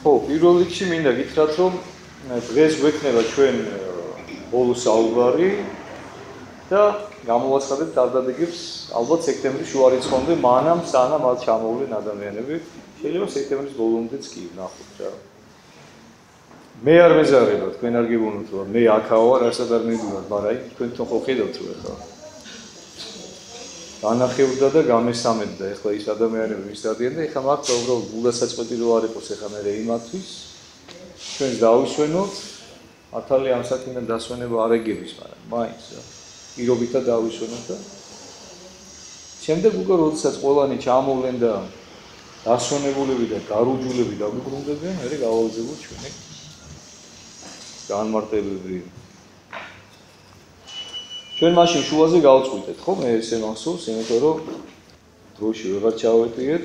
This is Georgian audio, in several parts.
ხო, პირველ რიგში მინდა გითხრათ, რომ დღეს გვექნება ჩვენ ბოლო საუბარი და გამოვაცხადებთ დარდადეგებს ალბათ სექტემბრის შუა რიცხვამდე, მანამ სანამ მათ ჩამოვლენ ადამიანები, შეიძლება სექტემბრის ბოლომდეც კი ნახოთ რა. მე არ მეზარება, თქვენ არ გიგონოთ, რომ მე აქაო ვარ, რასაც არ მეგონათ, მაგრამ თქვენ თვითონ ხო ხედავთ რომ ახლა განახევრდა და გამესამედდა ახლა ის ადამიანები ვის დადიან და ახლა მათ უბრალოდ გულდასაწყვეტი რო არ იყოს ახლა მე იმათვის ჩვენს დავისვენოთ ათალი ამ საქმიდან დასვენება არ ეგების მაგრამ მაინც რა პირობითად დავისვენოთ და შემდეგ უკვე როდესაც ყველანი ჩამოვლენ და დასვენებულები და გარუჯულები დაგვიბრუნდებიან მე გავალზებოთ ჩვენი განმარტებები ჩვენ მაშინ შუაზე გავწყვიტეთ, ხო? მე ესე მახსოვს, იმიტომ რომ დროში ვეღარ ჩავეტიეთ.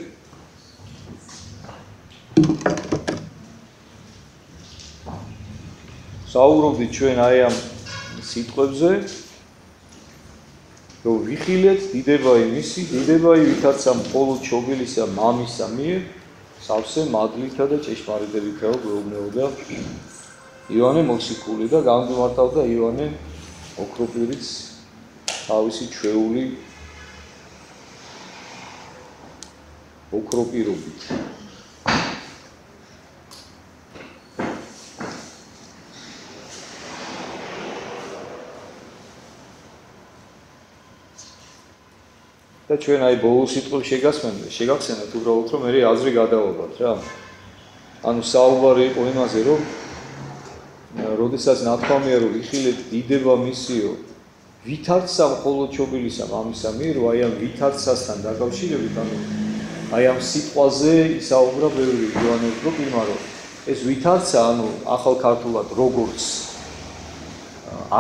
საუბრობდით ჩვენ აი ამ სიტყვებზე, რომ ვიხილეთ დიდება იმისი, დიდება ვითარცა მხოლოდ შობილისა მამისა მიერ, სავსე მადლითა და ჭეშმარიტებითაო გვეუბნებოდა ივანე მოციქული და გამგმართავდა ივანე ოქროპირიც თავისი ჩვეული ოქროპირობით და ჩვენ აი ბოლო სიტყვები შეგახსენებთ უბრალოდ რომ მე აზრი გადავაბათ რა ანუ საუბარი იყო იმაზე რომ როდესაც ნათქვამია რომ იხილეთ დიდება მისიო ვითარცა მხოლოდ შობილისა მამისა მიერ აი ამ ვითარცასთან დაკავშირებით ანუ აი ამ სიტყვაზე ისაუბრა ბევრი ივანე ოქროპირმა ეს ვითარცა ანუ ახალ ქართულად როგორც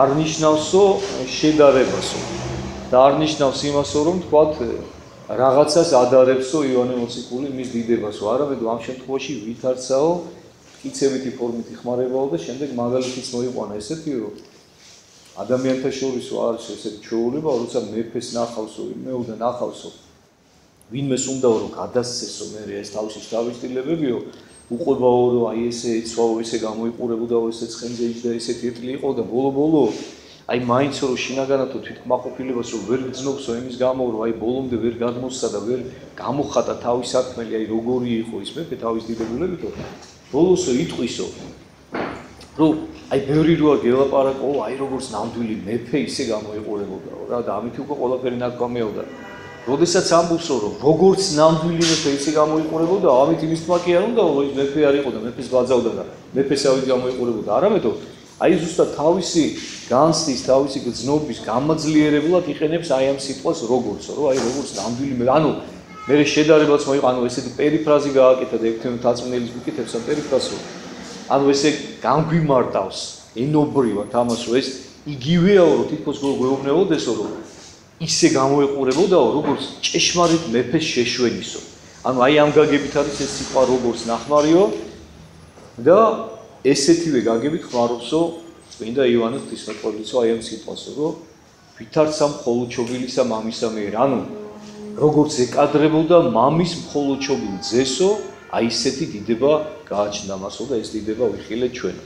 არ ნიშნავსო შედარებასო და არ ნიშნავს იმასო რომ თქვათ რაღაცას ადარებსო ივანე მოციქული მის დიდებასო არამედ ამ შემთხვევაში ვითარცაო კიცევითი ფორმით იხმარებაო და შემდეგ მაგალითიც მოიყვანა ესეთი რომ ადამიანთა შორისო არის ესეთი ჩვეულება როცა მეფეს ნახავსო მეუდა ნახავსო ვინმეს უნდაო რომ გადასცესო მე ეს თავისი შტაბისტილებებიო უყვებაო რომ აი ესე ეცვაო ესე გამოიყურებოდაო ესე ცხენზე იჯდა ესეთი ეტლი იყო და ბოლო აი მაინცო რომ შინაგანათო თვითკმაყოფილებას რომ ვერ გძნობსო იმის გამო რომ აი ბოლომდე ვერ გადმოსცა და ვერ გამოხატა თავის საქმელი აი როგორი იყო ის მეფე თავის დიდებულებითო ბოლოსო იტყვისო რომ აი ბევრი როა გელაპარაკო აი როგორც ნამდვილი მეფე ისე გამოიყურებოდაო რა და ამით უკვე ყველაფერი ნათქვამიაოდა როდესაც ამბობსო რომ როგორც ნამდვილი მეფე ისე გამოიყურებოდა ამით იმის თქმა კი არ უნდა რომ ის მეფე არ იყო და მეფეს გაძავდა და მეფესავით გამოიყურებოდა არამედ აი ზუსტად თავისი განცდის თავისი გრძნობის გამაძლიერებლად იყენებს აი ამ სიტყვას როგორცო რომ აი როგორც ნამდვილი მეფე ანუ მე შედარებაც მოიყვა ანუ ესეთი პერიფრაზი გააკეთა და ექვთიმე თაწმნელის მიკითხებს ამ პერიფრაზს ანუ ესე განგვიმარტავს ენობრივად ამას რომ ეს იგივეაო რომ თითქოს გვეუბნებოდესო რომ ისე გამოეყურებოდაო როგორც ჭეშმარიტ მეფეს შეშვენისო ანუ აი ამ გაგებით არის ეს სიტყვა როგორც ნახმარიო და ესეთივე გაგებით ხმარობსო წმინდა ივანე ღვთისმეტყველიცო აი ამ სიტყვასო რომ ვითარცა მხოლოდ შობილისა მამისა მიერ ანუ როგორც ეკადრებოდა მამის მხოლოდ შობილ ძესო აი ესეთი დიდება გააჩნდა მასო და ეს დიდება ვიხილეთ ჩვენ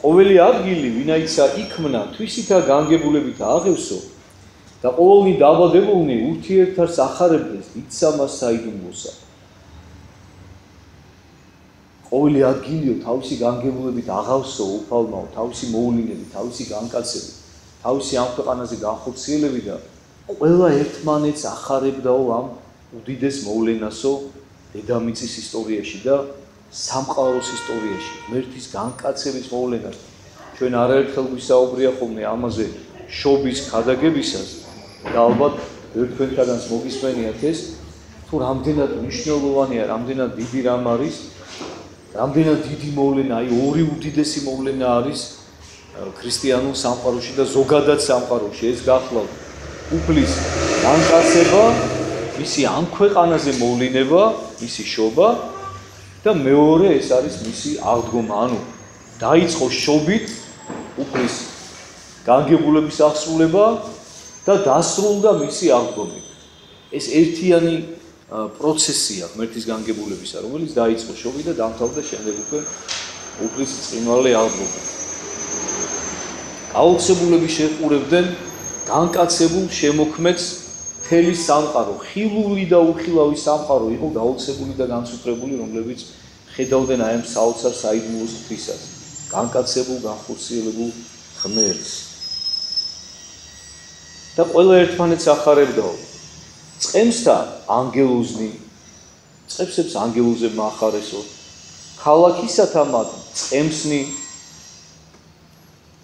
ყოველი ადგილი ვინაიცა იქმნა თვისითა განგებულებითა აღევსო და ყოველნი დაბადებულნი ურთიერთარს ახარებდეს დიდსამას საიდუმლოსა ყოველი ადგილიო თავისი განგებულებით აღავსო უფალმაო თავისი მოვლენები თავისი განკაცებით თავისი ამ ქვეყანაზე განხორციელები და ყველა ერთმანეთს ახარებდაო ამ უდიდეს მოვლენასო დედამიწის ისტორიაში და სამყაროს ისტორიაში ღმერთის განკაცების მოვლენას ჩვენ არაერთხელ გვისაუბრია ხოლმე ამაზე შობის ქადაგებისას და ალბათ ერთგვარადანაც მოგისმენიათ ეს თუ რამდენად მნიშვნელოვანია რამდენად დიდი რამ არის რამდენად დიდი მოვლენა აი ორი უდიდესი მოვლენა არის ქრისტიანულ სამყაროში და ზოგადად სამყაროში ეს გახლავთ უფლის განკაცება მისი ამ ქვეყანაზე მოვლინება მისი შობა და მეორე ეს არის მისი აღდგომა ანუ დაიწყო შობით უფლის განგებულების აღსრულება და დასრულდა მისი აღდგომით ეს ერთიანი პროცესია ღმერთის განგებულებისა, რომელიც დაიწყო შობი და დამთავრდა შემდეგ უკვე უფლის ბრწყინვალე აღდგომა. გაუცებულები შეყურებდნენ განკაცებულ შემოქმედს მთელი სამყარო, ხილული და უხილავი სამყარო იყო გაუცებული და განსუტრებული, რომლებიც ხედავდნენ აი ამ საოცარ საიდუმლოს ღვთისას, განკაცებულ, განხორციელებულ ღმერთს. და ყველა ერთმანეთს ახარებდაო. წყემსთა ანგელოზნი, წყებსებს ანგელოზებმა ახარესო, ქალაქისათა მათ წყემსნი,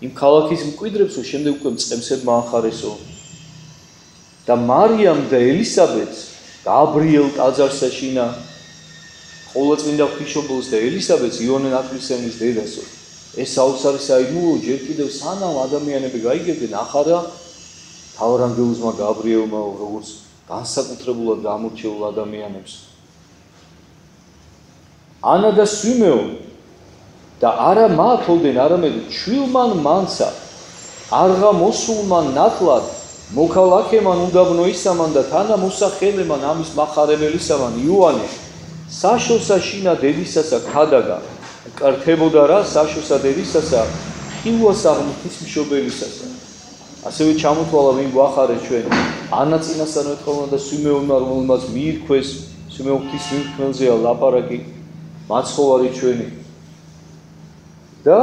იმ ქალაქის მკვიდრებსო შემდეგ უკვე წყემსებმა ახარესო. და მარიამ და ელისაბედს გაბრიელ ტაძარს ეშინა, ყოვლადწმინდა ღვთისმშობელს და ელისაბედს იოანე ნათლისმცემლის დედასო. ეს საოცარი საიდუმლო ჯერ კიდევ სანამ ადამიანები გაიგებდნენ ახარა თავარანგელოზმა გაბრიელმა, როგორც განსაკუთრებულად გამორჩეულ ადამიანებს. ანა და სვიმეონი და არა მათოლდნენ, არამედ ჩვილმან მანცა, არღა მოსულმან ნათლად, მოქალაქემან უდაბნო ისამან და თანა მოსახელემან ამის მახარებელისამან იოანე, საშოსა შინა დედისასა ქადაგა, კართებოდა რა საშოსა დედისასა, ხილვასა ღვთისმშობელისასა. ასევე ჩამოთვალა ვინ გვახარეს ჩვენ, ანა წინასწარ ეთხოვნა და სვიმეონმა, რომელმაც მიირქვეს, სვიმეონ ღვთის მიმქმნელზეა ლაპარაკი, მაცხოვარი ჩვენი. და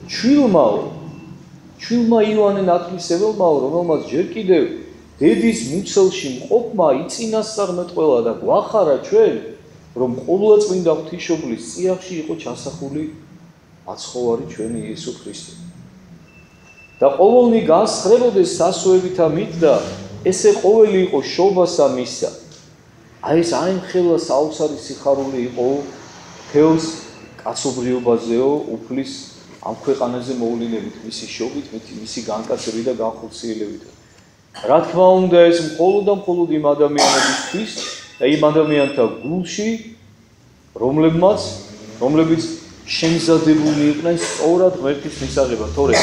ჩვილმა იოანე ნათლისმცემელმაო, რომელმაც ჯერ კიდევ დედის მუცელში მყოფმა იწინასწარმეტყველა და გვახარა ჩვენ, რომ ყოვლადწმინდა ღვთისმშობლის წიაღში იყო ჩასახული მაცხოვარი ჩვენი იესო ქრისტე. და ყოველნი განსხრებოდეს სასოებითა მით და ესე ყოველი იყო შობასა მისა. აი ეს აიმხელა საოცარი სიხარული იყო თელს კაცობრიობაზეო უფლის ამ ქვეყანაზე მოვლენებით, მისი შობით, მისი განკაცებით და განხორციელებით. რა თქმა უნდა ეს მხოლოდ და მხოლოდ იმ ადამიანებისთვის და იმ ადამიანთა გულში, რომლებიც შემზადებულნი იყვნენ სწორად ღმერთის მისაღებად, თორე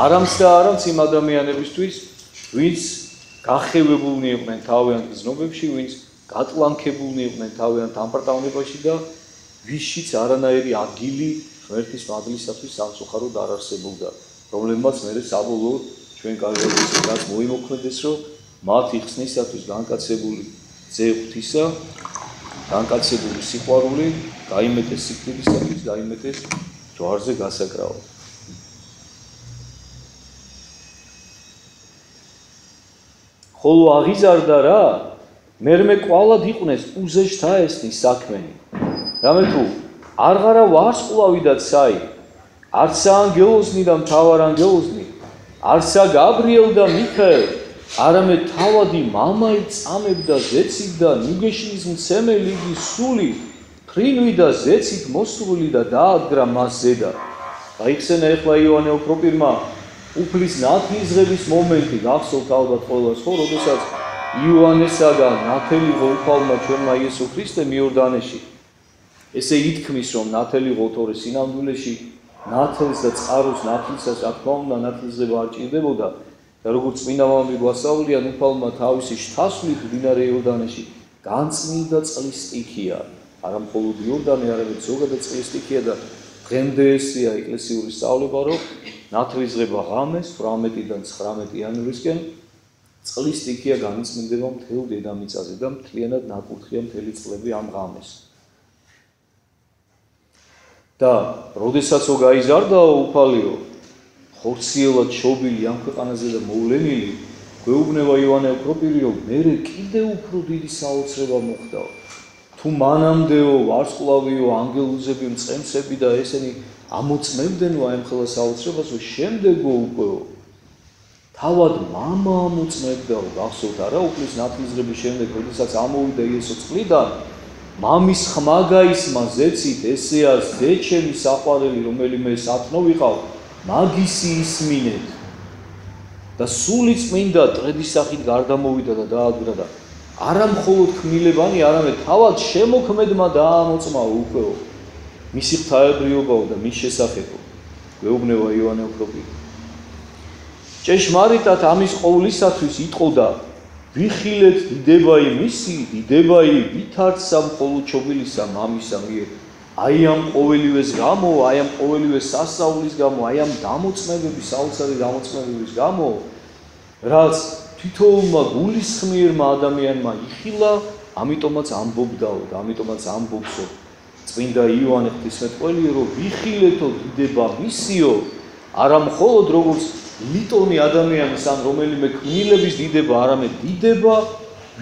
არამც და არამც იმ ადამიანებისთვის, ვინც გახევებულნი იყვნენ თავიანთ გზნობებში, ვინც გატლანქებულნი იყვნენ თავიანთ ამპარტავნებაში და ვისშიც არანაირი ადგილი ღმერთის მადლისათვის სამწუხაროდ არ არსებობდა, რომლებმაც მერე საბოლოოდ ჩვენ კარგად მოიმოქმედეს, რომ მათ იხსნისათვის განკაცებული ძე ღვთისა, განკაცებული სიყვარული გაიმეტეს სიკვდილისათვის, გაიმეტეს ჯვარზე გასაკრავად. ხოლო აღიზარდა რა, მერმე კვალად იყვნეს უზეშთა ესნის საქმენი. რამე თუ არღარა ვარსკვლავი და ცაი, არცა ანგელოზნი და მთავარანგელოზნი, არცა გაბრიელ და მიქაელ, არამედ თავადი მამაი წამებდა ზეცით და ნუგეშინის მცემელი იგი სული, ფრინვი და ზეცით მოსრული და დაადგრა მას ზედა. გაიხსენა ეხლა იოანე ოქროპირმა უფლის ნათლისღების მომენტი, გახსოვთ ალბათ ყველას, ხო, როდესაც იოანესაგან ნათელიღო უფალმა ჩვენმა იესო ქრისტემ იორდანეში. ესე ითქმის, რომ ნათელიღო თორე სინამდვილეში ნათელს და წყაროს ნათლისას, რა თქმა უნდა, ნათლისღება არ ჭირდებოდა და როგორც წმინდა მამები გვასწავლიან, უფალმა თავისი შთასვლით მდინარე იორდანეში განწმინდა წყლის სტიქია, არა მხოლოდ იორდანე, არამედ ზოგადად წყლის სტიქია და დღემდე ესეა ეკლესიური სწავლება, რომ ნათლისღება ღამეს 18-დან 19 იანვრისკენ წყლის სტიქია განიწმინდება მთელ დედამიწაზე და მთლიანად ნაკურთხია მთელი წლები ამ ღამეს. და როდესაცო გაიზარდაო უფალიო, ხორციელად შობილი ამ ქვეყანაზე და მოვლენილი, გვეუბნება იოანე ოქროპირი, რომ მერე კიდევ უფრო დიდი საოცრება მოხდაო. თუ მანამდეო ვარსკვლავიო, ანგელოზები, მწყემსები და ესენი ამოწმებდენო აი ამ ხელა საოცრებას, შემდეგო უკვე თავად მამა ამოწმებდაო, გახსოვთ არა, უფლის ნათლისღების შემდეგ, როდესაც ამოვიდა იესო წყლიდან, მამის ხმაგაისმა ზეცით, ესეა ზეჩემი საყვარელი, რომელიმე სათნო ვიყავ, მაგისი ისმინეთ. და სული წმინდა ტყედის სახით გარდამოვიდა და დაადგრა და არა მხოლოდ ქმნილებანი, არამედ თავად შემოქმედმა დაამოწმა უკვე მისი ღვთაებრიობაო და მის შესახებო. გვეუბნება იოანე ოქროპირი. ჭეშმარიტად ამის ყოვლისათვის იტყოდა ვიხილეთ დიდება იმისი, დიდება ვითარცა მხოლოდ ჩობილისა მამისა მიერ. აი ამ ყოველივეს გამო, აი ამ ყოველივეს სასწაულის გამო, აი ამ დამოწმებების, საოცარი დამოწმებების გამო, რაც თითოეულმა გულისხმიერმა ადამიანმა იხილა, ამიტომაც ამბობდაო და ამიტომაც ამბობსო წმინდა იოანე ღვთისმეტყველი, რომ ვიხილეთო დიდება მისიო, არა მხოლოდ როგორც ლიტონი ადამიანის ან რომელიმე კნილების დიდება, არამედ დიდება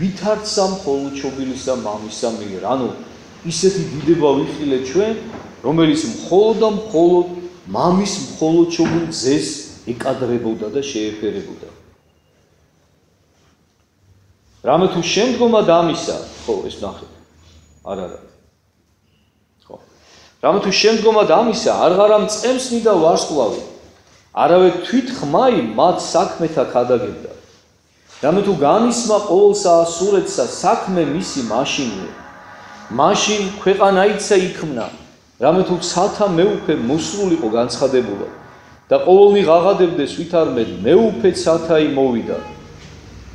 ვითარცა მხოლოდ ჩობილისა მამისა მიერ. ანუ ისეთი დიდება ვიხილეთ ჩვენ, რომელიც მხოლოდ და მხოლოდ მამის მხოლოდ ჩობილ ძეს ეკადრებოდა და შეეფერებოდა. რამე თუ შემდგომად ამისა, ხო, ეს ნახეთ. არა. ხო. რამე თუ შემდგომად ამისა, აღარა მწყემსნი და ვარსკვლავი, არავე თვით ხმაი მათ საქმეთა ქადაგებდა. რამე თუ განისმა ყოველსა სურეთსა საქმე მისი მაშინია. მაშინ ქვეყანაიცა იქმნა, რამე თუ ცათა მეუფე მოსრულიყო განცხადებულად და ყოველნი ღაღადებდეს ვით არ მეტ მეუფე ცათაი მოვიდა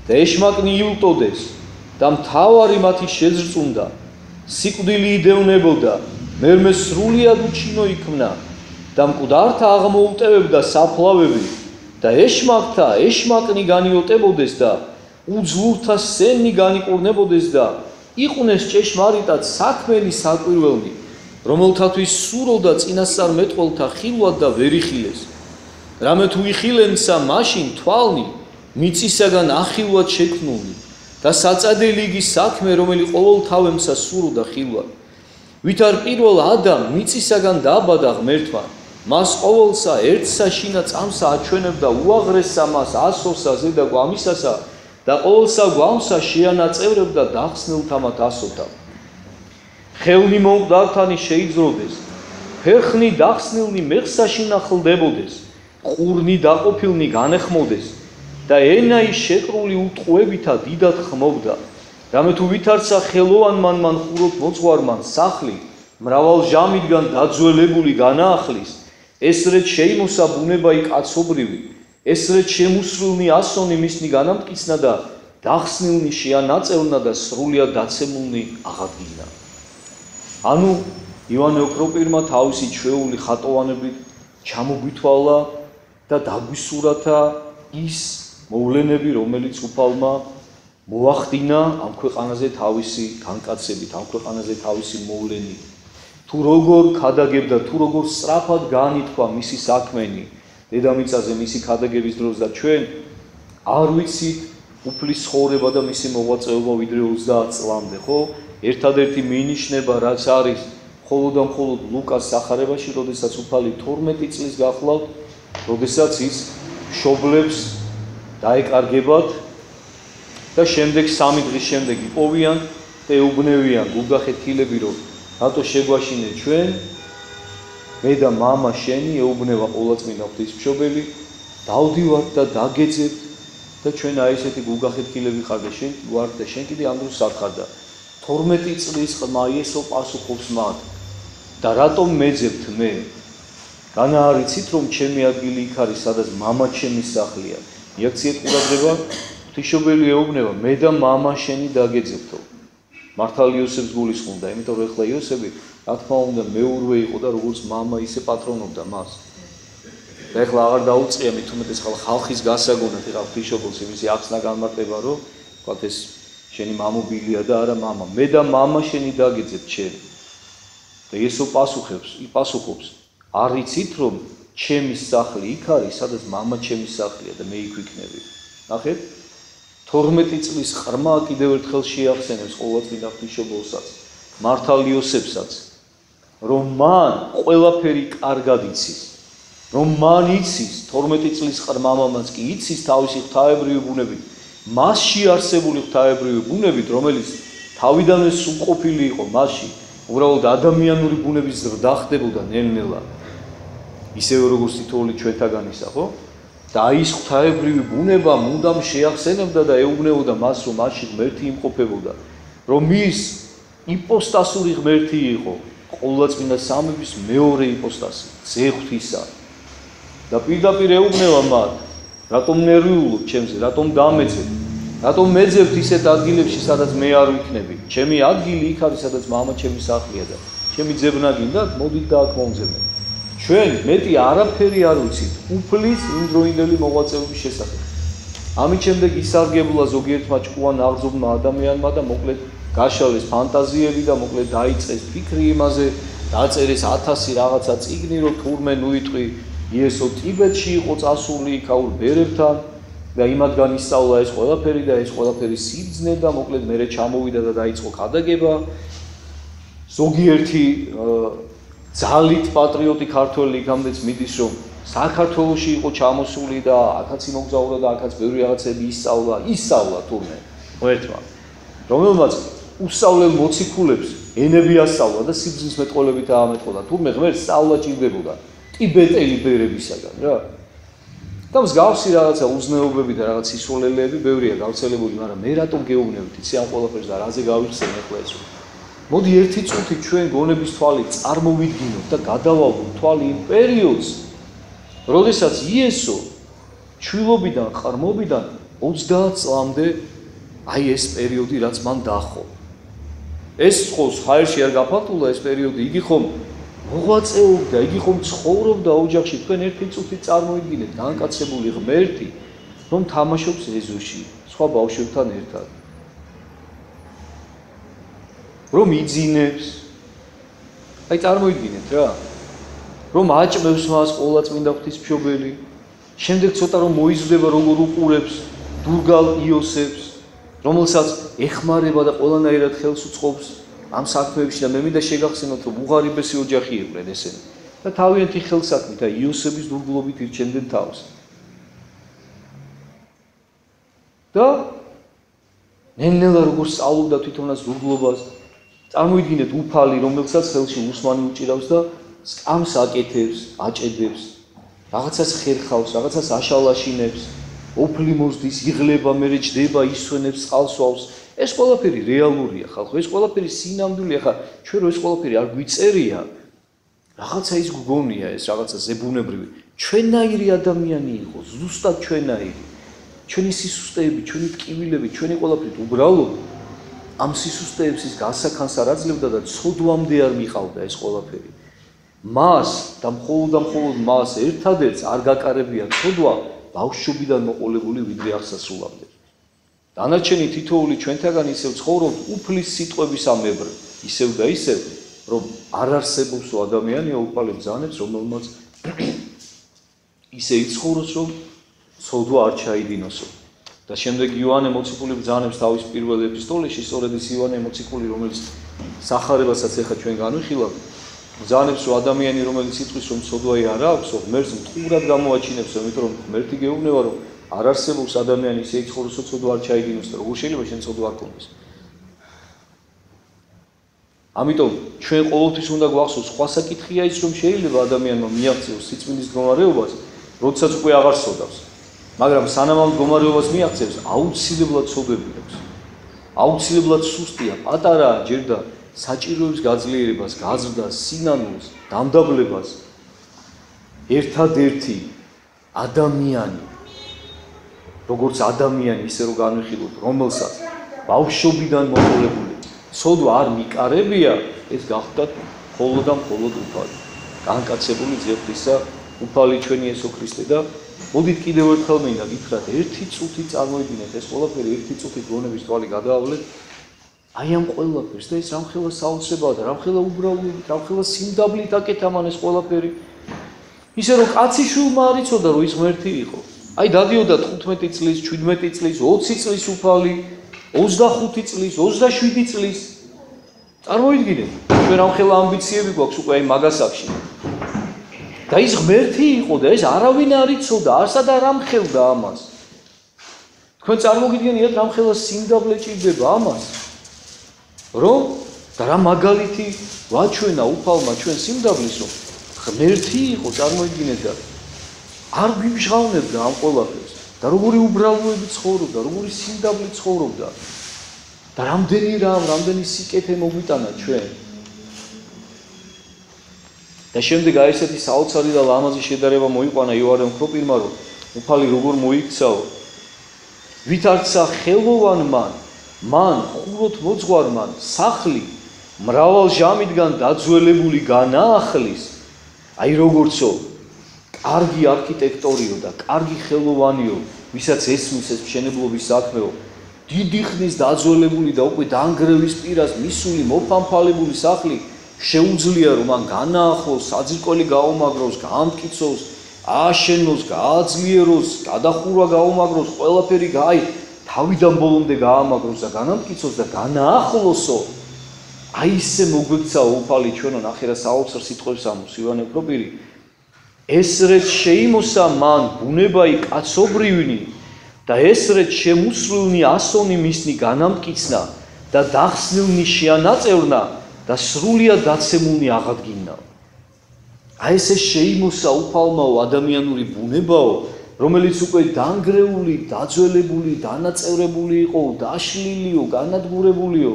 და ეშმაკნი იუტოდეს და მთავარი მათი შეზრწუნდა, სიკვდილი იდევნებოდა, მერმე სრულიად უჩინო იქმნა და მკვდართა აღმოუტევებდა საფლავები და ეშმაკნი განიოტებოდეს და უძლურთა სენი განიყურნებოდეს და იყვნენ ჭეშმარიტად საქმენი საკვირველნი, რომელთათვის სუროდა წინასწარ მეტყველთა ხილვად და ვერ იხილეს. რამე თუ იხილენსა მაშინ თვალნი მიწისაგან ახილვად შექმნული და საწადელი იგი საქმე, რომელი ყოველთავემსა სუროდა ხილვად. ვით არ პირველ ადამ მიწისაგან დააბადა ღმერთმა, მას ყოველსა ერთსა შინა წამსა აჩვენებდა უაღრესსა მას ასოსა ზედა გვამისასა და ყოველსა გვამსა შეანაწევრებდა დახსნილთა მათ ასოთა. ხელნი მომკვდართანი შეიძროდეს, ფერხნი დახსნილნი მეხსაში ნახლდებოდეს, ყურნი დაყოფილნი განეხმოდეს და ენაი შეკრული უტყუებითა დიდად ხმობდა. რამე თუ ვითარცა ხელოვანმან მან ხუროთ მოძღვარმან სახლი, მრავალ ჟამიდან დაძველებული განაახლის, ესრეთ შეიმოსა ბუნებაი კაცობრივი, ესრეთ შემუსრულნი ასონი მისნი განამტკიცნა და დახსნილნი შეანაწევრნა და სრულიად დაცემულნი აღადგინა. ანუ ივანე ოქროპირმა თავისი ჩვეული ხატოვანებით ჩამოგვითვალა და დაგვისურათა ის მოვლენები, რომელიც უფალმა მოახდინა ამ ქვეყანაზე თავისი განკაცებით, ამ ქვეყანაზე თავისი მოვლენით. თუ როგორ ქადაგებდა, თუ როგორ სწრაფად განითქვა მისი საქმენი დედამიწაზე მისი ქადაგების დროს და ჩვენ არ ვიცით უფლის ცხოვრება და მისი მოღვაწეობა ვიდრე 30 წლამდე, ხო? ერთადერთი მინიშნება, რაც არის მხოლოდ და მხოლოდ ლუკას სახარებაში, როდესაც უფალი 12 წლის გახლავთ, როდესაც ის მშობლებს დაეკარგებათ და შემდეგ 3 დღის შემდეგ იპოვიან და ეუბნევიან გულგახეთილები, რომ რატო შეგვაშინე ჩვენ, მე და მამა შენი, ეუბნება ყოვლადწმინდა ღვთისმშობელი, დავდივართ და დაგეძებთ და ჩვენ აი ესეთი გულგახეთილები ხარ და შენ ვარ და შენ კიდე ამ დროს სათხარ და 12 წლის ყმა იესო პასუხობს მათ და რატომ მეძებთ მე? განაარიცით რომ ჩემი ადგილი იქ არის, სადაც მამა ჩემის სახლია. იაქციეთ ყურადღება, ღვთისმშობელი ეუბნება, მე და მამა შენი დაგეძებთო. მართალ იოსებს გულისხმობდა, იმიტომ რომ ეხლა იოსები, რა თქმა უნდა, მეურვე იყო და როგორც მამა ისე პატრონობდა მას. და ეხლა აღარ დაუწყია მით უმეტეს ხალხის გასაგონად ეხლა ღვთისმშობელს იმისი ახსნა განმარტება, რომ ვთქვათ ეს შენი მამობილია და არა მამა. მე და მამა შენი დაგეძებთ შენ. და იესო პასუხობს, არ იცით რომ ჩემი სახლი იქ არის, სადაც მამა ჩემი სახლია და მე იქ ვიქნები. ნახეთ? 12 წლის ყრმა კიდევ ერთხელ შეახსენებს ყოვლადწმინდა ღვთისმშობელსაც, მართალ იოსებსაც, რომ მან ყველაფერი კარგად იცის, რომ მან იცის 12 წლის ყრმა მამაც კი იცის თავისი ღვთაებრივი ბუნებით, მასში არსებული ღვთაებრივი ბუნებით, რომელიც თავიდანვე სრულყოფილი იყო მასში, უბრალოდ ადამიანური ბუნების ზრდა ხდებოდა ნელ-ნელა. ისევე როგორც თითოეული ჩვენთაგანისა, ხო? და ის ღვთაებრივი ბუნება მუდამ შეახსენებდა და ეუბნებოდა მას, რომ მასში ღმერთი იმყოფებოდა, რომ ის იპოსტასური ღმერთი იყო, ყოვლადწმინდა სამების მეორე იპოსტასი, ძე ღვთისა. და პირდაპირ ეუბნება მათ, რატომ ნერვიულობ ჩემზე, რატომ დამეძებ, რატომ მეძებთ ისეთ ადგილებში, სადაც მე არ ვიქნები? ჩემი ადგილი იქ არის, სადაც მამა ჩემი სახლია და ჩემი ძებნა გინდათ, მოდით და აქ მომძებნეთ. ჩვენ მეტი არაფერი არ ვიცით უფლის იმდროინდელი მოღვაწეობის შესახებ. ამით შემდეგ ისარგებლა ზოგიერთმა ჭკუან აღზრდმა ადამიანმა და მოკლედ გაშალეს ფანტაზიები და მოკლედ დაიწყეს ფიქრი იმაზე, დაწერეს 1000 რაღაცა წიგნი, რომ თურმე ნუიტყვი იესო ტიბეტში იყო წასული იქაურ ბერებთან და იმათგან ისწავლა ეს ყველაფერი და ეს ყველაფერი სიბრძნე და მოკლედ მერე ჩამოვიდა და დაიწყო ქადაგება. ზოგიერთი ძალით პატრიოტი ქართველი იქამდეც მიდის, რომ საქართველოში იყო ჩამოსული და აქაც იმოგზაურა და აქაც ბევრი რაღაცები ისწავლა თურმე ერთმა, რომელმაც უსწავლელ მოციქულებს ენები ასწავლა და სიბრძნის მეტყოლებით აამეტყოდა. თურმე ღმერთს სწავლა ჭირდებოდა ტიბეტელი ბერებისაგან რა. და მსგავსი რაღაცა უზნეობები და რაღაც სისულელეები ბევრია გავრცელებული, მაგრამ მე რატომ გეუბნებით იცი ამ ყველაფერს და რაზე გავიხსენ ახლა ეს? მოდი ერთი წუთი ჩვენ გონების თვალით წარმოვიდგინოთ და გადავალოთ თვალი იმ პერიოდს, როდესაც იესო ჩვილობიდან ყრმობიდან 30 წლამდე აი ეს პერიოდი რაც მან დაახო. ეს ხოს ხაერში არ გაფართულა ეს პერიოდი, იგი ხომ მოღვაწეობდა, იგი ხომ ცხოვრობდა ოჯახში. თქვენ ერთი წუთი წარმოიდგინეთ განკაცებული ღმერთი, რომ თამაშობს ეზოში სხვა ბავშვებთან ერთად. რომ იძინებს. აი წარმოიდგინეთ რა. რომ აჭმევს მას ყოლა წმინდა ღვთისმშობელი. შემდეგ ცოტა რომ მოიზრდება როგორ უყურებს დურგალ იოსებს, რომელსაც ეხმარება და ყველანაირად ხელს უწყობს ამ საქმეებში და მე მინდა შეგახსენოთ, რომ უღარიბესი ოჯახი იყვნენ ესენი. და თავიანთი ხელსაქმით და იოსების დურგლობით ირჩენდნენ თავს. და ნელ-ნელა როგორ სწავლობდა თვითონაც დურგლობას, წარმოიდგინეთ უფალი, რომელსაც ხელში უსმანი უჭირავს და სკამს აკეთებს, აჭედებს, რაღაცას ხერხავს, რაღაცას აშალაშინებს, ოფლი მოსდის, იღლება, მერე ჯდება, ისვენებს, წყალსვავს. ეს ყველაფერი რეალურია ხალხო, ეს ყველაფერი სინამდვილეა. ხა ჩვენ რო ეს ყველაფერი არ გვიწერია, რაღაცა ის გგონია ეს რაღაცა ზებუნებრივი. ჩვენაირი ადამიანი იყო, ზუსტად ჩვენაირი. ჩვენი სისუსტეები, ჩვენი ტკივილები, ჩვენი ყველაფერი უბრალოდ ამ სისუსტეებს ის გასახანს არ აძლევდა და ცოდვამდე არ მიყავდა ეს ყველაფერი. მას და მხოლოდ მას ერთადერთს არ გაკარებია ცოდვა ბავშვობიდან მოყოლებული ვიდრე აღსასრულამდე. დანარჩენი თითოეული ჩვენთაგან ისევ ცხოვრობთ უფლის სიტყვების ამებრ, ისევ და ისევ, რომ არ არსებობს ადამიანია უფალი ბრძანებს, რომელმაც ისე იცხოვროს, რომ ცოდვა არ ჩაიდინოსო. და შემდეგ იოანე მოციქული ბრძანებს თავის პირველ ეპისტოლეში, სწორედ ის იოანე მოციქული, რომელიც სახარებასაც ახლა ჩვენ განვიხილავთ, ბრძანებს, რომ ადამიანი, რომელიც იტყვის, რომ ცოდვაი არ აქვს, ღმერთს მტყურად გამოაჩინებს, იმიტომ რომ ღმერთი გეუბნება, რომ არ არსებობს ადამიანი ისე იცხოვროს, რომ ცოდვა არ ჩაიდინოს და როგორ შეიძლება შენ ცოდვა არ გქონდეს. ამიტომ ჩვენ ყოველთვის უნდა გვახსოვს, სხვა საკითხია ის, რომ შეიძლება ადამიანმა მიაღწიოს სიწმინდის მდგომარეობას, როდესაც უკვე აღარ სოდავს. მაგრამ სანამ ამ მდგომარეობას მიაღწევს, აუცილებლად ცოდვები აქვს. აუცილებლად სუსტია, პატარაა, ჯერ და საჭიროებს გაძლიერებას, გაზრდას, სინანულს, დამდაბლებას. ერთადერთი ადამიანი, როგორც ადამიანი, ისე რომ განვიხილოთ, რომელსაც ბავშვობიდან მოყოლებული ცოდვა არ მიკარებია, ეს გახდათ მხოლოდ და მხოლოდ უფალი. განკაცებული ძიებისა უფალი ჩვენი იესო ქრისტე და მოდით კიდევ ერთხელ მინდა გითხრათ, ერთი წუთი წარმოიდგინეთ ეს ყველაფერი, ერთი წუთი გონების თვალი გადაავლეთ აი ამ ყველაფერს და ეს რამხელა საოცრებაა და რამხელა უბრალოდ, რამხელა სიმდაბლით აკეთა მან ეს ყველაფერი. ისე რომ კაცი შვილმა არ იცოდა, რომ ის ღმერთი იყო. აი დადიოდა 15 წლის, 17 წლის, 20 წლის უფალი, 25 წლის, 27 წლის. წარმოიდგინეთ, ჩვენ რამხელა ამბიციები გვაქვს უკვე აი მაგასაკში. და ის ღმერთი იყო და ეს არავინ არ იცოდა, არსა და რამხელდა ამას. თქვენ წარმოგიდგენიათ რამხელა სიმდაბლე ჭირდება ამას, რომ და რა მაგალითი ვაჩვენა უფალმა ჩვენ სიმდაბლის, რომ ღმერთი იყო, წარმოიდგინეთ და არ გვიმჟღავნებდა ამ ყველაფერს და როგორი უბრალოები ცხოვრობდა, როგორი სიმდაბლე ცხოვრობდა და რამდენი სიკეთე მოგვიტანა ჩვენ. და შემდეგ აი ესეთი საოცარი და ლამაზი შედარება მოიყვანა იოანემ ქროპირმა, რომ უფალი როგორ მოიქცაო ვითარცა ხელოვანმან, მან ხუროთ მოძღვარმან სახლი მრავალ ჟამიდან დაძველებული განაახლის, აი როგორცო კარგი არქიტექტორიო და კარგი ხელოვანიო, ვისაც ესმის ეს მშენებლობის საქმეო, დიდი ხნის დაძველებული და უკვე დანგრევის პირას მისული მოფამფალებული სახლი შეუძლია რომ მან განაახლოს, საძირკველი გაუმაგროს, გაამტკიცოს, ააშენოს, გააძლიეროს, გადახურვა გაუმაგროს, ყველაფერი თავიდან ბოლომდე გაამაგროს და განამტკიცოს და განაახლოსო. აი ისე მოგვექცა უფალი ჩვენო ნახე რა საოცარ სიტყვებს ამოს ივანე ოქროპირი. ესრეთ შეიმოსა მან ბუნებայի კაცობრივნი და ესრეთ შემუსრულნი ასონი მისნი განამტკიცნა და დახსნილნი შეანაწევრნა და სრულიად დაცემულნი აღადგინა. აი ესე შეიმოსა უფალმაო ადამიანური ბუნებაო, რომელიც უკვე დანგრეული, დაძველებული, დანაწევრებული იყო, დაშლილიო, განადგურებულიო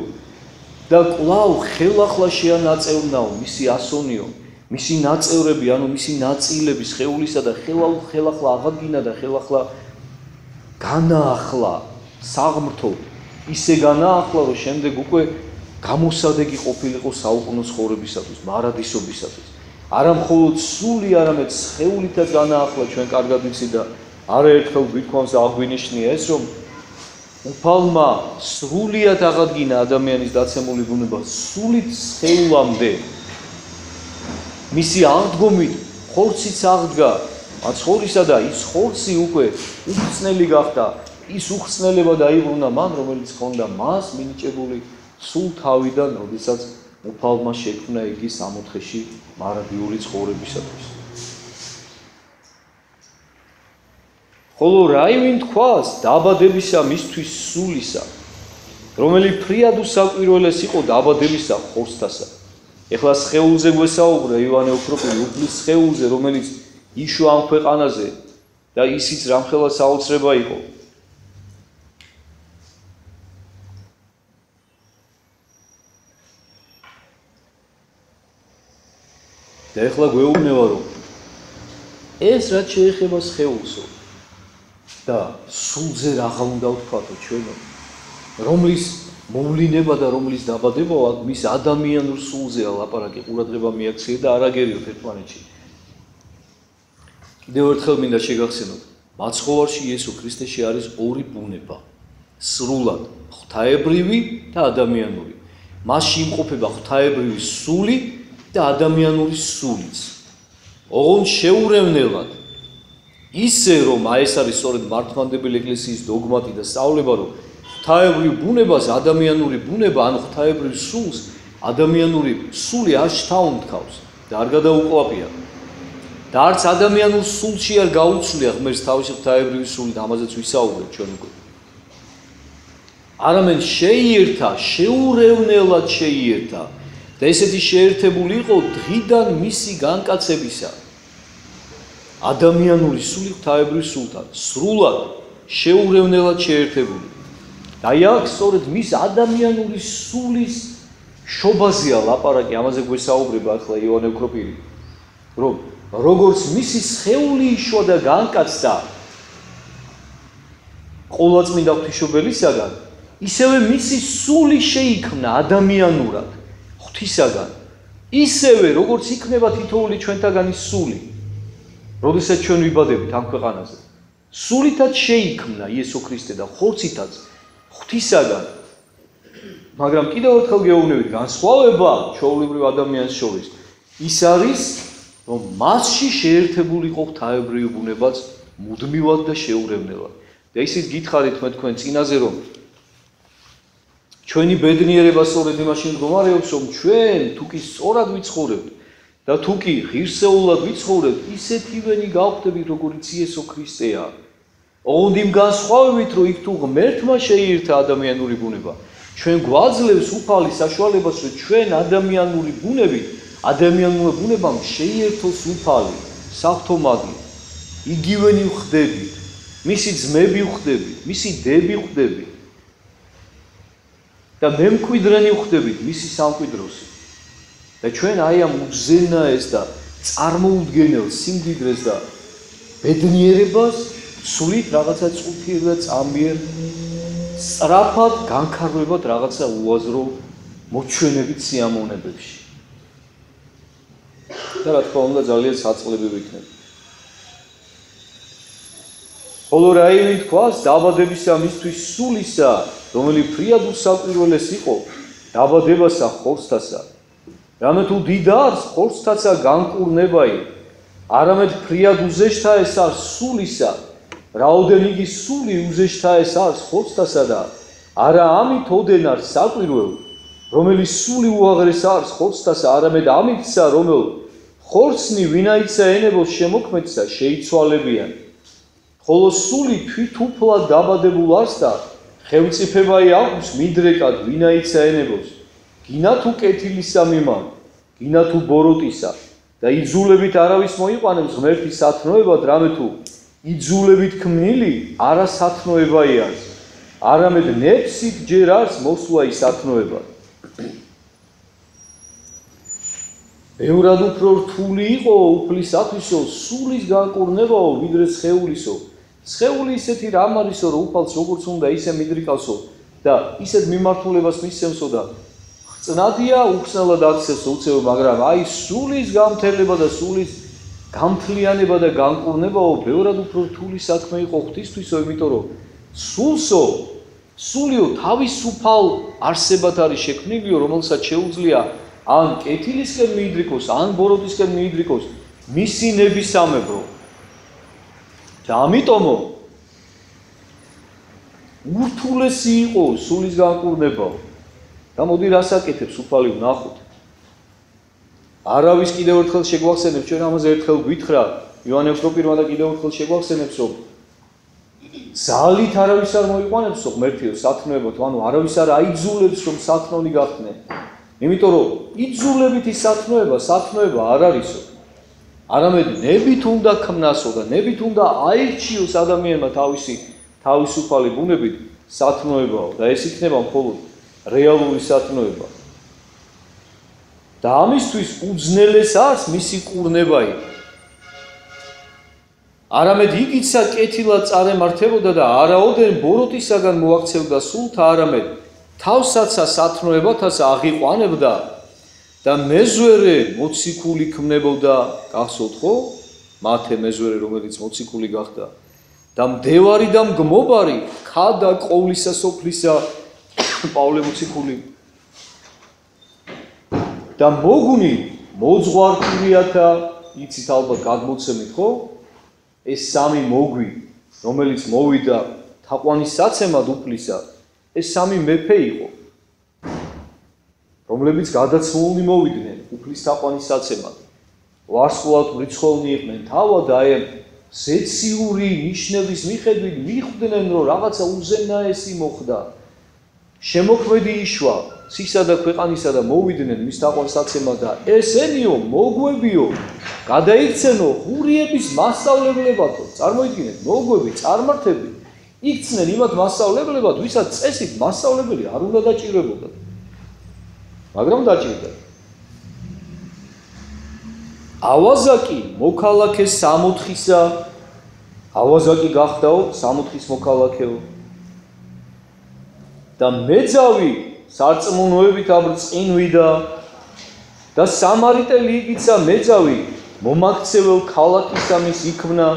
და კვლავ ხელახლა შეანაწევრნაო მისი ასონიო, მისი ნაწევრები, ანუ მისი ნაწილები სხეულისა და ხელახლა აღადგინა და ხელახლა განაახლა საღმრთო, ისე განაახლა, რომ შემდეგ უკვე გამოსადეგი ყოფილიყო საუკუნო ცხოვრებისათვის, მარადისობისათვის. არა მხოლოდ სული, არამედ სხეულითაც განაახლა, ჩვენ კარგად ვიცით და არაერთხელ გვითხოვს აღვინიშნია ეს, რომ უფალმა სრულიად აღადგინა ადამიანის დაცემული ბუნება, სულით სხეულამდე. მისი აღდგომით ხორციც აღდგა, მაცხოვრისა და ის ხორცი უკვე უხსნელი გახდა, ის უხსნელება დაიბრუნა მან, რომელიც ჰქონდა მას მინიჭებული სულ თავიდან, როდესაც უფალმა შექმნა იგი 60-ში მარადიული ცხოვრებისათვის. ხოლო რაივინ თქვას დაბადებისა მისთვის სულისა, რომელიც ფრიად უსაკვირველეს იყო დაბადებისა ხორცთასა. ეხლა სხეულზე გვესაუბრა ივანე ოქროპირი, უფლის სხეულზე, რომელიც იშვა ამ ქვეყანაზე და ისიც რამხელა საოცრება იყო. და ეხლა გვეუბნება, რომ ეს რაც შეეხება სხეულსო და სულზე რაღა უნდა ვთქვათო ჩვენო, რომლის მოვლინება და რომლის დაბადებაა მის ადამიანურ სულზეა ლაპარაკი, ყურადღება მიაქცია და არ აგერიოთ ერთმანეთში. კიდევ ერთხელ მინდა შეგახსენოთ, მაცხოვარში იესო ქრისტეში არის ორი ბუნება, სრულად ღვთაებრივი და ადამიანური. მასში იმყოფება ღვთაებრივი სული და ადამიანური სულიც. ოღონდ შეურევნელად ისე რომ ეს არის სწორედ მართლმადიდებელი ეკლესიის დოგმატი და სწავლება, რომ ღვთაებრივ ბუნებას ადამიანური ბუნება, ან ღვთაებრივ სულს ადამიანური სული არ შთაუნთქავს და არ გადაუკლაპია. და არც ადამიანურ სულში არ გაუცვლია ღმერთს თავისი ღვთაებრივი სული, ამაზეც ვისაუბრეთ ჩვენ უკვე. არამედ შეიერთა, შეურევნელად შეიერთა და ესეთი შეერთებული იყო დღიდან მისი განკაცებისა. ადამიანური სული ღვთაებრივ სულთან, სრულად შეურევნელად შეერთებული. და აი აქ სწორედ მის ადამიანური სულის შობაზეა ლაპარაკი, ამაზე გვესაუბრება ახლა ივანე ოქროპირი, რომ როგორც მისი სხეული იშვა და განკაცდა ყოვლადწმინდა ღვთისმშობელისაგან, ისევე მისი სული შეიქმნა ადამიანურად ღვთისაგან, ისევე როგორც იქნება თითოეული ჩვენთაგანი სული, როდესაც ჩვენ ვიბადებით ამ ქვეყანაზე. სულითაც შეიქმნა იესო ქრისტე და ხორცითაც ღვთისაგან. მაგრამ კიდევ ერთხელ გეუბნებით, განსხვავება ჩვეულებრივ ადამიანს შორის ის არის, რომ მასში შეერთებული იყო ღვთაებრივი ბუნებაც მუდმივად და შეურევნელად. და ისიც გითხარით მე თქვენ წინაზე, რომ ჩვენი ბედნიერება სწორედ იმაში მდგომარეობს, რომ ჩვენ თუ კი სწორად ვიცხოვრებთ და თუ კი ღირსეულად ვიცხოვრებთ, ისეთივენი გავხდებით, როგორიც იესო ქრისტეა. ოღონდ იმ განსხვავებით, რომ იქ თუ ღმერთმა შეიერთა ადამიანური ბუნება, ჩვენ გვაძლევს უფალი საშუალებას, რომ ჩვენ ადამიანური ბუნებამ შეიერთოს უფალი, საფრთხომაგი, იგივენი ვხდებით, მისი ძმები ვხდებით, მისი დები ვხდებით და მემკვიდრენი ვხდებით მისი სამკვიდროსი. და ჩვენ აი ამ უზენაეს და წარმოუდგენელ სიმდიდრეს და ბედნიერებას სულით რაღაცა წუთიერ და წამიერ სწრაფად განქარვებად რაღაცა უაზრო მოჩვენებით სიამოვნებებში. და რა თქმა უნდა ძალიან საწყლები ვიქნები. ხოლო რაიმე თქვას დაბადებისა მისთვის სულისა, რომელი ფრიად უსაკვირველეს იყო, დაბადებასა ხორცთასა. რამე თუ დიდარს ხორცთასა განკურნებაი, არამედ ფრიად უზეშთა ეს არ სულისა, რაოდენ იგი სული უზეშთა ეს არის ხორცთასა და არა ამით ოდენ არ საკვირველ, რომელიც სული უაღრეს არის ხორცთასა, არამედ ამითსა, რომელ ხორცნი ვინაიცა ენებოს შემოქმედსა შეიცვალებიან. ხოლო სული თვითუფლად დაბადებულ არს და ხელმწიფებაი აქვს მიდრეკად ვინაიცა ენებოს, გინა თუ კეთილისა მიმართ, გინა თუ ბოროტისა და იძულებით არავის მოიყვანებს ღმერთის სათნოებად, რამე თუ იძულებით ქმნილი არა სათნოებაი არის, არამედ ნეფსით ჯერ არის მოსვლა ის სათნოებად. ბევრად უფრო რთული იყო უფლისათვისო სულის განკურნებაო ვიდრე სხეულისო. სხეული ისეთი რამ არისო, რომ უფალს როგორც უნდა ისე მიდრიკავსო და ისეთ მიმართულებას მისცემსო და წნადია უხსნელად აქცევსო უცებ, მაგრამ აი სულის გამთელება და სულის გამთლიანება და განკურნებაო ბევრად უფრო რთული საქმე იყო ღვთისთვისო, იმიტომ რომ სულიო თავისუფალ არსებად არის შექმნილიო, რომელსაც შეუძლია ან კეთილისკენ მიიდრიკოს, ან ბოროტისკენ მიიდრიკოს მისი ნებისამებრო. და ამიტომო ურთულესი იყო სულის განკურნებაო. და მოდი რას აკეთებს უფალი ვნახოთ. არავის კიდევ ერთხელ შეგვახსენებს, ჩვენ ამაზე ერთხელ გვითხრა იოანე ოქროპირმა და კიდევ ერთხელ შეგვახსენებს, რომ ძალით არავის არ მოიყვანებსო ღმერთიო სათნოებად, ანუ არავის არ აიძულებს რომ სათნოლი გახდნენ. იმიტომ რომ იძულებითი სათნოება არ არისო. არამედ ნებით უნდა ქმნასო და ნებით უნდა აირჩიოს ადამიანმა თავისი თავისუფალი ბუნებით სათნოებაო და ეს იქნება მხოლოდ რეალური სათნოება. და ამისთვის უძნელეს არის მისი კურნებაი. არამედ იგიცა კეთილად წარემართებოდა და არაოდენ ბოროტისაგან მოაქცევდა სულთა, არამედ თავსაცა სათნოებათაც აღიყვანებდა და მეზვერე მოციქული ქმნებოდა, გახსოვთ ხო? მათე მეზვერე, რომელიც მოციქული გახდა და მდევარი და მგმობარი ქადა ყოვლისა სოფლისა პავლე მოციქული და მოგუნი მოძღვარქურიათა, იცით ალბათ გადმოცემით ხო? ეს სამი მოგვი, რომელიც მოვიდა თაყვანის საცემად უფლისა, ეს სამი მეფე იყო, რომლებიც გადაცმული მოვიდნენ უფლის თაყვანის საცემად. ვარსკვლავად მრიცხოლნი იყვნენ თავად და აი ზეციური ნიშნების მიხედვით მიხვდნენ, რომ რაღაცა უზენაესი მოხდა. შემოქმედი იშვა ცისა და ქვეყანისა და მოვიდნენ მის თაყვანის საცემად და ესენიო მოგვებიო გადაიქცენო ღურიების მასწავლებლებათო. წარმოიდგინეთ, მოგვები, წარმართები იქცნენ იმათ მასწავლებლებად, ვისაც წესით მასწავლებელი არ უნდა დაჭირებოდა. მაგრამ დაჭირდა. ავაზაკი მოქალაქე სამოთხისა, ავაზაკი გახდაო სამოთხის მოქალაქეო. და მეძავი სარწმუნოებით აბრწყინვიდა და სამარიტელი იგიცა მეძავი მომაქცეվել ქალაქისამის იქმნა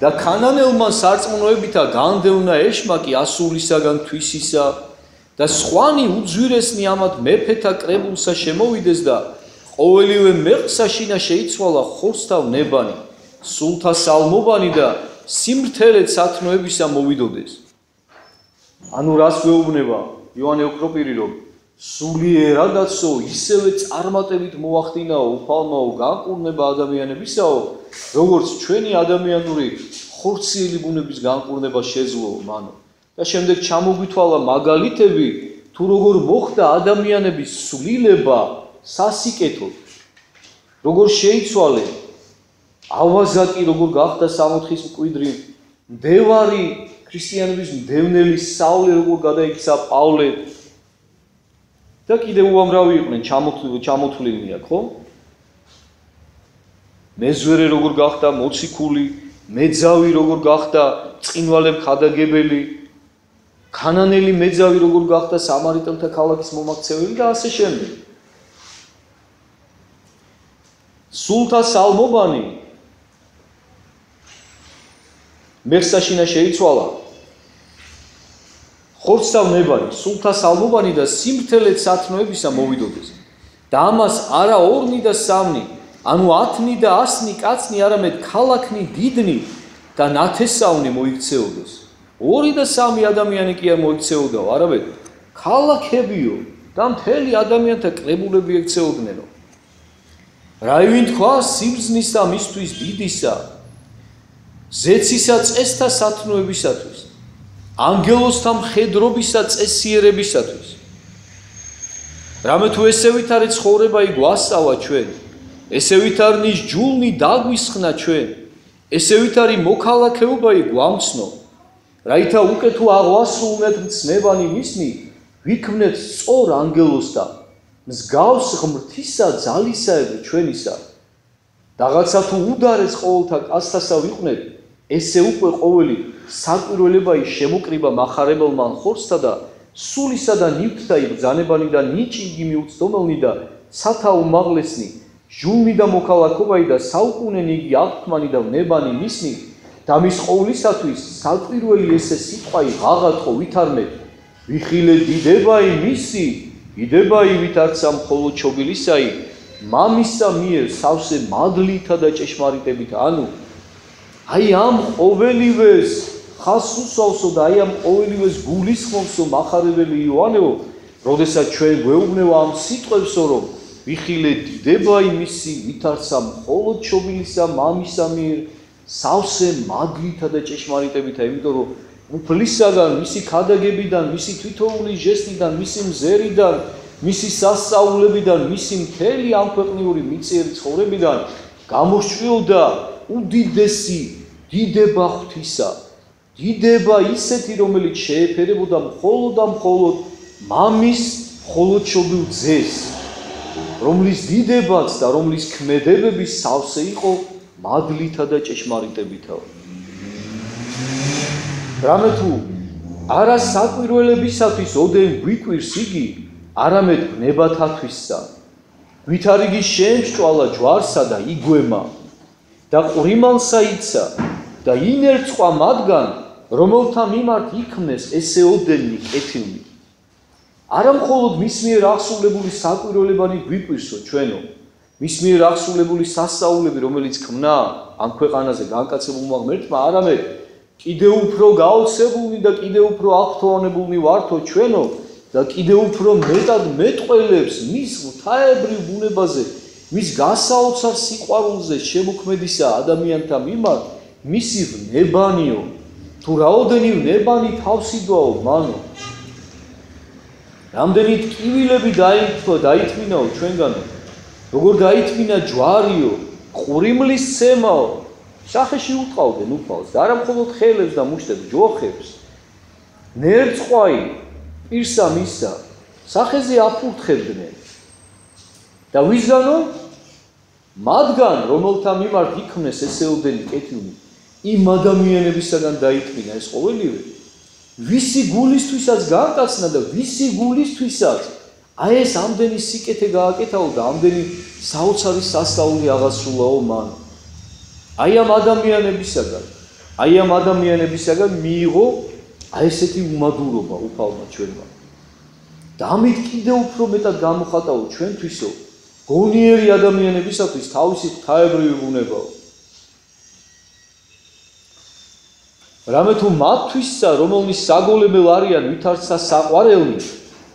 და ქანანელმა სარწმუნოებითა განდევნა ეშმაკი ასულისაგან თვისისა და სხვანი უძვირესნი ამათ მეფეთა კრებულსა შემოვიდეს და ყოველივე მեղსაშინა შეიცვალა ხორცთავ ნებანი, სულთა სალმობანი და სიმრთელეთ სათნოებისა მოვიდოდეს. ანუ რას გვეუბნება იოანე ოქროპირი, რომ სულიერადაცო ისევე წარმატებით მოახდინაო უფალმაო განკურნება ადამიანებისაო, როგორც ჩვენი ადამიანური ხორციელი ბუნების განკურნება შეძლო მანო. და შემდეგ ჩამოგვითვალა მაგალითები, თუ როგორ მოხდა ადამიანების სვლილება სასიკეთოდ, როგორ შეიცვალე, ავაზაკი როგორ გახდა სამოთხის მკვიდრი, მდევარი ქრისტიანების მდევნელი საულე როგორ გადაიქცა პავლე და კიდევ უამრავი იყვნენ ჩამოთვლილნი აქ, ხო? მეზვერე როგორ გახდა მოციქული მეძავი როგორ გახდა წინვალებ ხადაგებელი, ქანანელი მეძავი როგორ გახდა სამარიტელთა ქალაქის მომაქცეველი და ასე შემდეგ. სულთა სალმობანი მეხსაშინა შეიცვალა ხორცსავნებანი, სულთა სალმობანი და სიმართლეთ სათნოებისა მოვიდოდეს. და ამას არა 2 და 3, ანუ 10 და 100 კაცნი, არამედ ქალაქნი დიდნი და ნათესავნი მოიქცეოდეს. 2 და 3 ადამიანი კი არ მოიქცეოდაო, არამედ ქალაქებიო და მთელი ადამიანთა კრებულები ექცეოდნენ. რა ვინ თქვა სიბრძნისა მისთვის დიდისა, ზეცისა წესთა სათნოებისათვის, ანგელოსთა მხედრობისა წესიერებისათვის. რამე თუ ესე ვითარი ცხოვრება იგვასწავა ჩვენ, ესე ვითარნის ჯულნი დაგვისხნა ჩვენ, ესე ვითარი მოქალაქეობა იგვამცნო, რაითა უკვე თუ აღვასრულნეთ მცნებანი მისნი, ვიქმნეთ სწორ ანგელოსთა, მსგავს ღმრთისა ძალისაებრ ჩვენისა. რაღაცა თუ უდარეს ყოველთა კაცთასა ვიყვნეთ, ესე უკვე ყოველი საკვირველება შემოკრიბა მახარებელმა ხორცთა და სულისა და ნივთთა იბრძანებანი და ნიჭი იგი მიუწდომელნი და სათა უმაღლესნი, ჟულნი და მოქალაქობაი და საუკუნენი იგი აღთქმანი და ვნებანი მისნი და მის ყოვლისათვის საკვირველი ესე სიტყვაი ღაღატყო ვითარმეთ, ვიხილე დიდებაი მისი, იდებაი ვითარცა მხოლოდ ჩობილისაი, მამისა მიერ სავსე მადლითა და ჭეშმარიტებით, ანუ აი ამ ყოველივეს ხას უსვავსო და აი ამ ყოველივეს გულისხმობსო მახარებელი იოანეო, როდესაც ჩვენ გვეუბნევა ამ სიტყვებსო, რომ ვიხილე დიდებაი მისი, ვითარცა მხოლოდ ჩობილისა მამისა მიერ სავსე მადლითა და ჭეშმარიტებითა, იმიტომ რომ უფლისაგან, მისი ქადაგებიდან, მისი თვითოული ჟესტიდან, მისი მზერიდან, მისი სასწაულებიდან, მისი მთელი ამ ქვეყნიური მიწიერი ცხოვრებიდან გამოსჭრილდა უდიდესი დიდება ღვთისა, დიდება ისეთი, რომელიც შეეფერებოდა მხოლოდ და მხოლოდ მამის მხოლოდ ჩობილ ძეს, რომლის დიდებაც და რომლის ქმედებები სავსე იყო მადლითა და ჭეშმარიტებითა. რამე თუ არა საკვირველებისათვის ოდენ გვიკვირს იგი, არამედ ბნებათათვისსა, ვითარ იგი შეემსჭვალა ჯვარსა და იგويმა და ყრიმალსა იცა და ინერწყვა მათგან, რომელთა მიმართ იქმნეს ესე ოდენი კეთილნი. არა მხოლოდ მის მიერ აღსრულებული საკვირველებანი გვიკვირსო ჩვენო, მის მიერ აღსრულებული სასწაულები, რომელიც ქმნა ამ ქვეყანაზე განკაცებულმა ღმერთმა, არამედ კიდევ უფრო გაოცებულნი და კიდევ უფრო აღფრთოვანებულნი ვართო ჩვენო და კიდევ უფრო მეტად მეტყველებს მის ღვთაებრივ ბუნებაზე, მის გასაოცარ სიყვარულზე შემოქმედისა ადამიანთა მიმართ, მისი ვნებანიო, თუ რაოდენი ვნებანი თავსიდვაო მანო. რამდენი ტკივილები დაითმინაო ჩვენგანო, როგორ დაითმინა ჯვარიო, ყურიმლის ცემაო, სახეში უტყავდნენ უფალს და არა მხოლოდ ხელებს და მუშტებს, ჯოხებს, ნერწყვაი პირსა მისა, სახეზე აფურთხებდნენ. და ვისგანო? მათგან, რომელთა მიმართ იქმნეს ესეოდენი კეთილნი, იმ ადამიანებისაგან დაითმინა ეს ყოველივე, ვისი გულისთვისაც განკაცნა და ვისი გულისთვისაც აი ეს ამდენი სიკეთე გააკეთაო და ამდენი საოცარი სასწაული აღასრულაო მან. აი ამ ადამიანებისაგან მიიღო აი ესეთი უმადურობა უფალმა ჩვენმა. და ამით კიდევ უფრო მეტად გამოხატაო ჩვენთვისო, გონიერი ადამიანებისათვის თავისი ღვთაებრივი ბუნებაო. რამე თუ მათთვისსა, რომელნი საგოლებელ არიან ვითარცა საყვარელნი,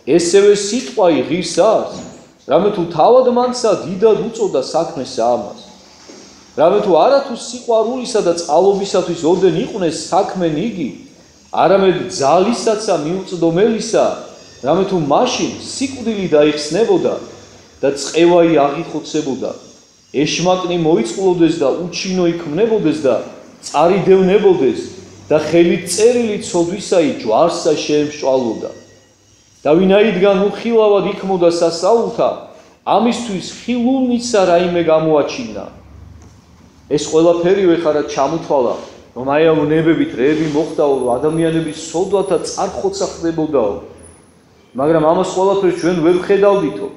ესევე სიტყვაი ღირს არის, რამე თუ თავად მანსა დიდად უწოდა საქმესა ამას. რამე თუ არათუ სიყვარულისა და წყალობისათვის ოდენ იყვნენ საქმენ იგი, არამედ ძალისაცა მიუწდომელისა, რამე თუ მაშინ სიკვდილი დაიხსნებოდა და წყევაი აღიხოცებოდა, ეშმაკნი მოიწყლოდეს და უჩინო იქმნებოდეს და წარიდევნებოდეს და ხელით წერილი ცოდვისაი ჯვარსა შეემსჭვალოდა. და ვინაიდან უხილავად იქმოდა სასწაულთა, ამისთვის ხილულნიცა რაიმე გამოაჩინა. ეს ყველაფერი ვეხარად ჩამოთვალა, რომ აი ამ ნებებით რეები მოხდაო, ადამიანების სოდვათა წარხოცა ხდებოდაო. მაგრამ ამას ყველაფერს ჩვენ ვერ ვხედავდითო.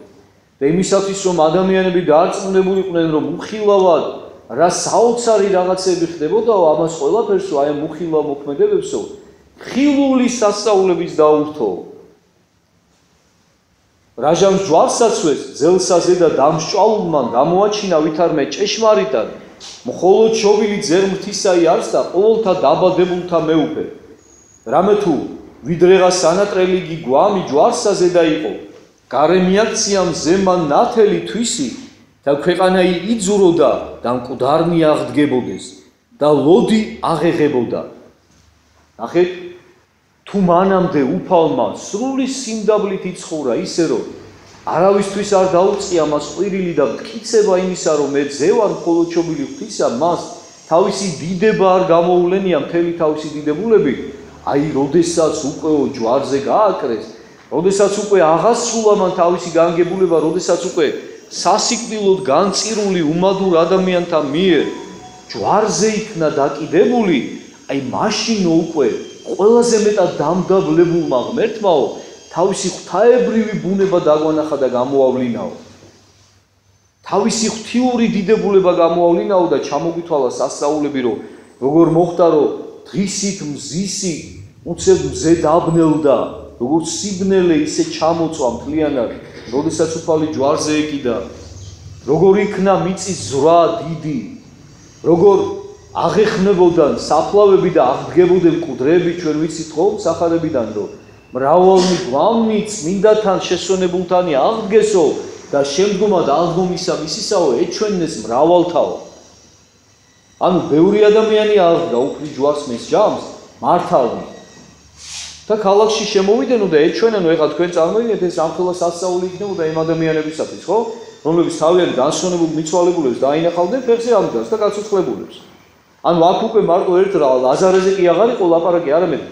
და იმისათვის რომ ადამიანები დაარწმუნებულიყვნენ, რომ უხილავად რა საოცარი რაღაცები ხდებოდაო, ამას ყველაფერს აი ამ უხილავ მოქმედებებსო ხილული სასწაულების დაურთო. რაჟამს ჯვარსაცვეს ძელსაზე და დამსჭვალულმა გამოაჩინა ვითარმე ჭეშმარიტად მხოლოდ შობილი ძერმთისაი არის და ყოველთა დაბადებულთა მეუფე. რამე თუ ვიდრეღა სანატრელიგი გვამი ჯვარსაზე და იყო, გარემიაქციამ ზემან ნათელი თვისი და ქვეყანაი იძუროდა და მკვდარმი აღდგებოდეს და ლოდი აღეღებოდა. ნახეთ, თუ მანამდე უფალმა სრული სიმდაბლით იცხოვრა ისე რომ არავისთვის არ დაუწყია მას ყვირილი და მტკიცება იმისა რომ მე ძევარ მხოლოდ შობილი ღვთისა, მას თავისი დიდება არ გამოულენია მთელი თავისი დიდებულები, აი როდესაც უკვე ჯვარზე გააკრეს, როდესაც უკვე აღასრულა მან თავისი განგებულება, როდესაც უკვე სასიკვდილოდ განწირული უმადურ ადამიანთა მიერ ჯვარზე იქნა დაკიდებული, აი მაშინ უკვე ყველაზე მეტად დამდაბლებულმა ღმერთმაო თავისი ღვთაებრივი ბუნება დაგვანახა და გამოავლინაო. თავისი ღვთიური დიდებულება გამოავლინაო და ჩამოგვითვალა სასწაულები, რომ როგორ მოხდა, რომ დღისით მზისი უცებ მზე დაბნელდა, როგორც სიბნელე ისე ჩამოწვა მთლიანად, როდესაც უფალი ჯვარზე ეკიდა, როგორ იქნა მიწის ზრვა დიდი, როგორ აღეხნებოდან საფლავები და აღდგებოდნენ მკვდრები, ჩვენ ვიცით ხომ სახარებიდან, რომ მრავალნი გვამნი წმინდათან შესვენებულთანი აღდგესო და შემდგომად აღდგომისა მისისაო ეჩვენეს მრავალთაო. ანუ ბევრი ადამიანი აღდგა უფლის ჯვარს მის ჯამს მართალნი. და ქალაქში შემოვიდნენ და ეჩვენენო, ეხლა თქვენ წარმოიდგინეთ ეს ამხელა სასწაული იქნებოდა იმ ადამიანებისათვის, ხო? რომლებიც თავიანთ განსვენებულ მიცვალებულებს დაინახავდნენ ფეხზე ამდგას და გაცოცხლებულებს. ანუ აქ უკვე მარტო ერთ ლაზარეზე კი აღარ იყო ლაპარაკი, არამედ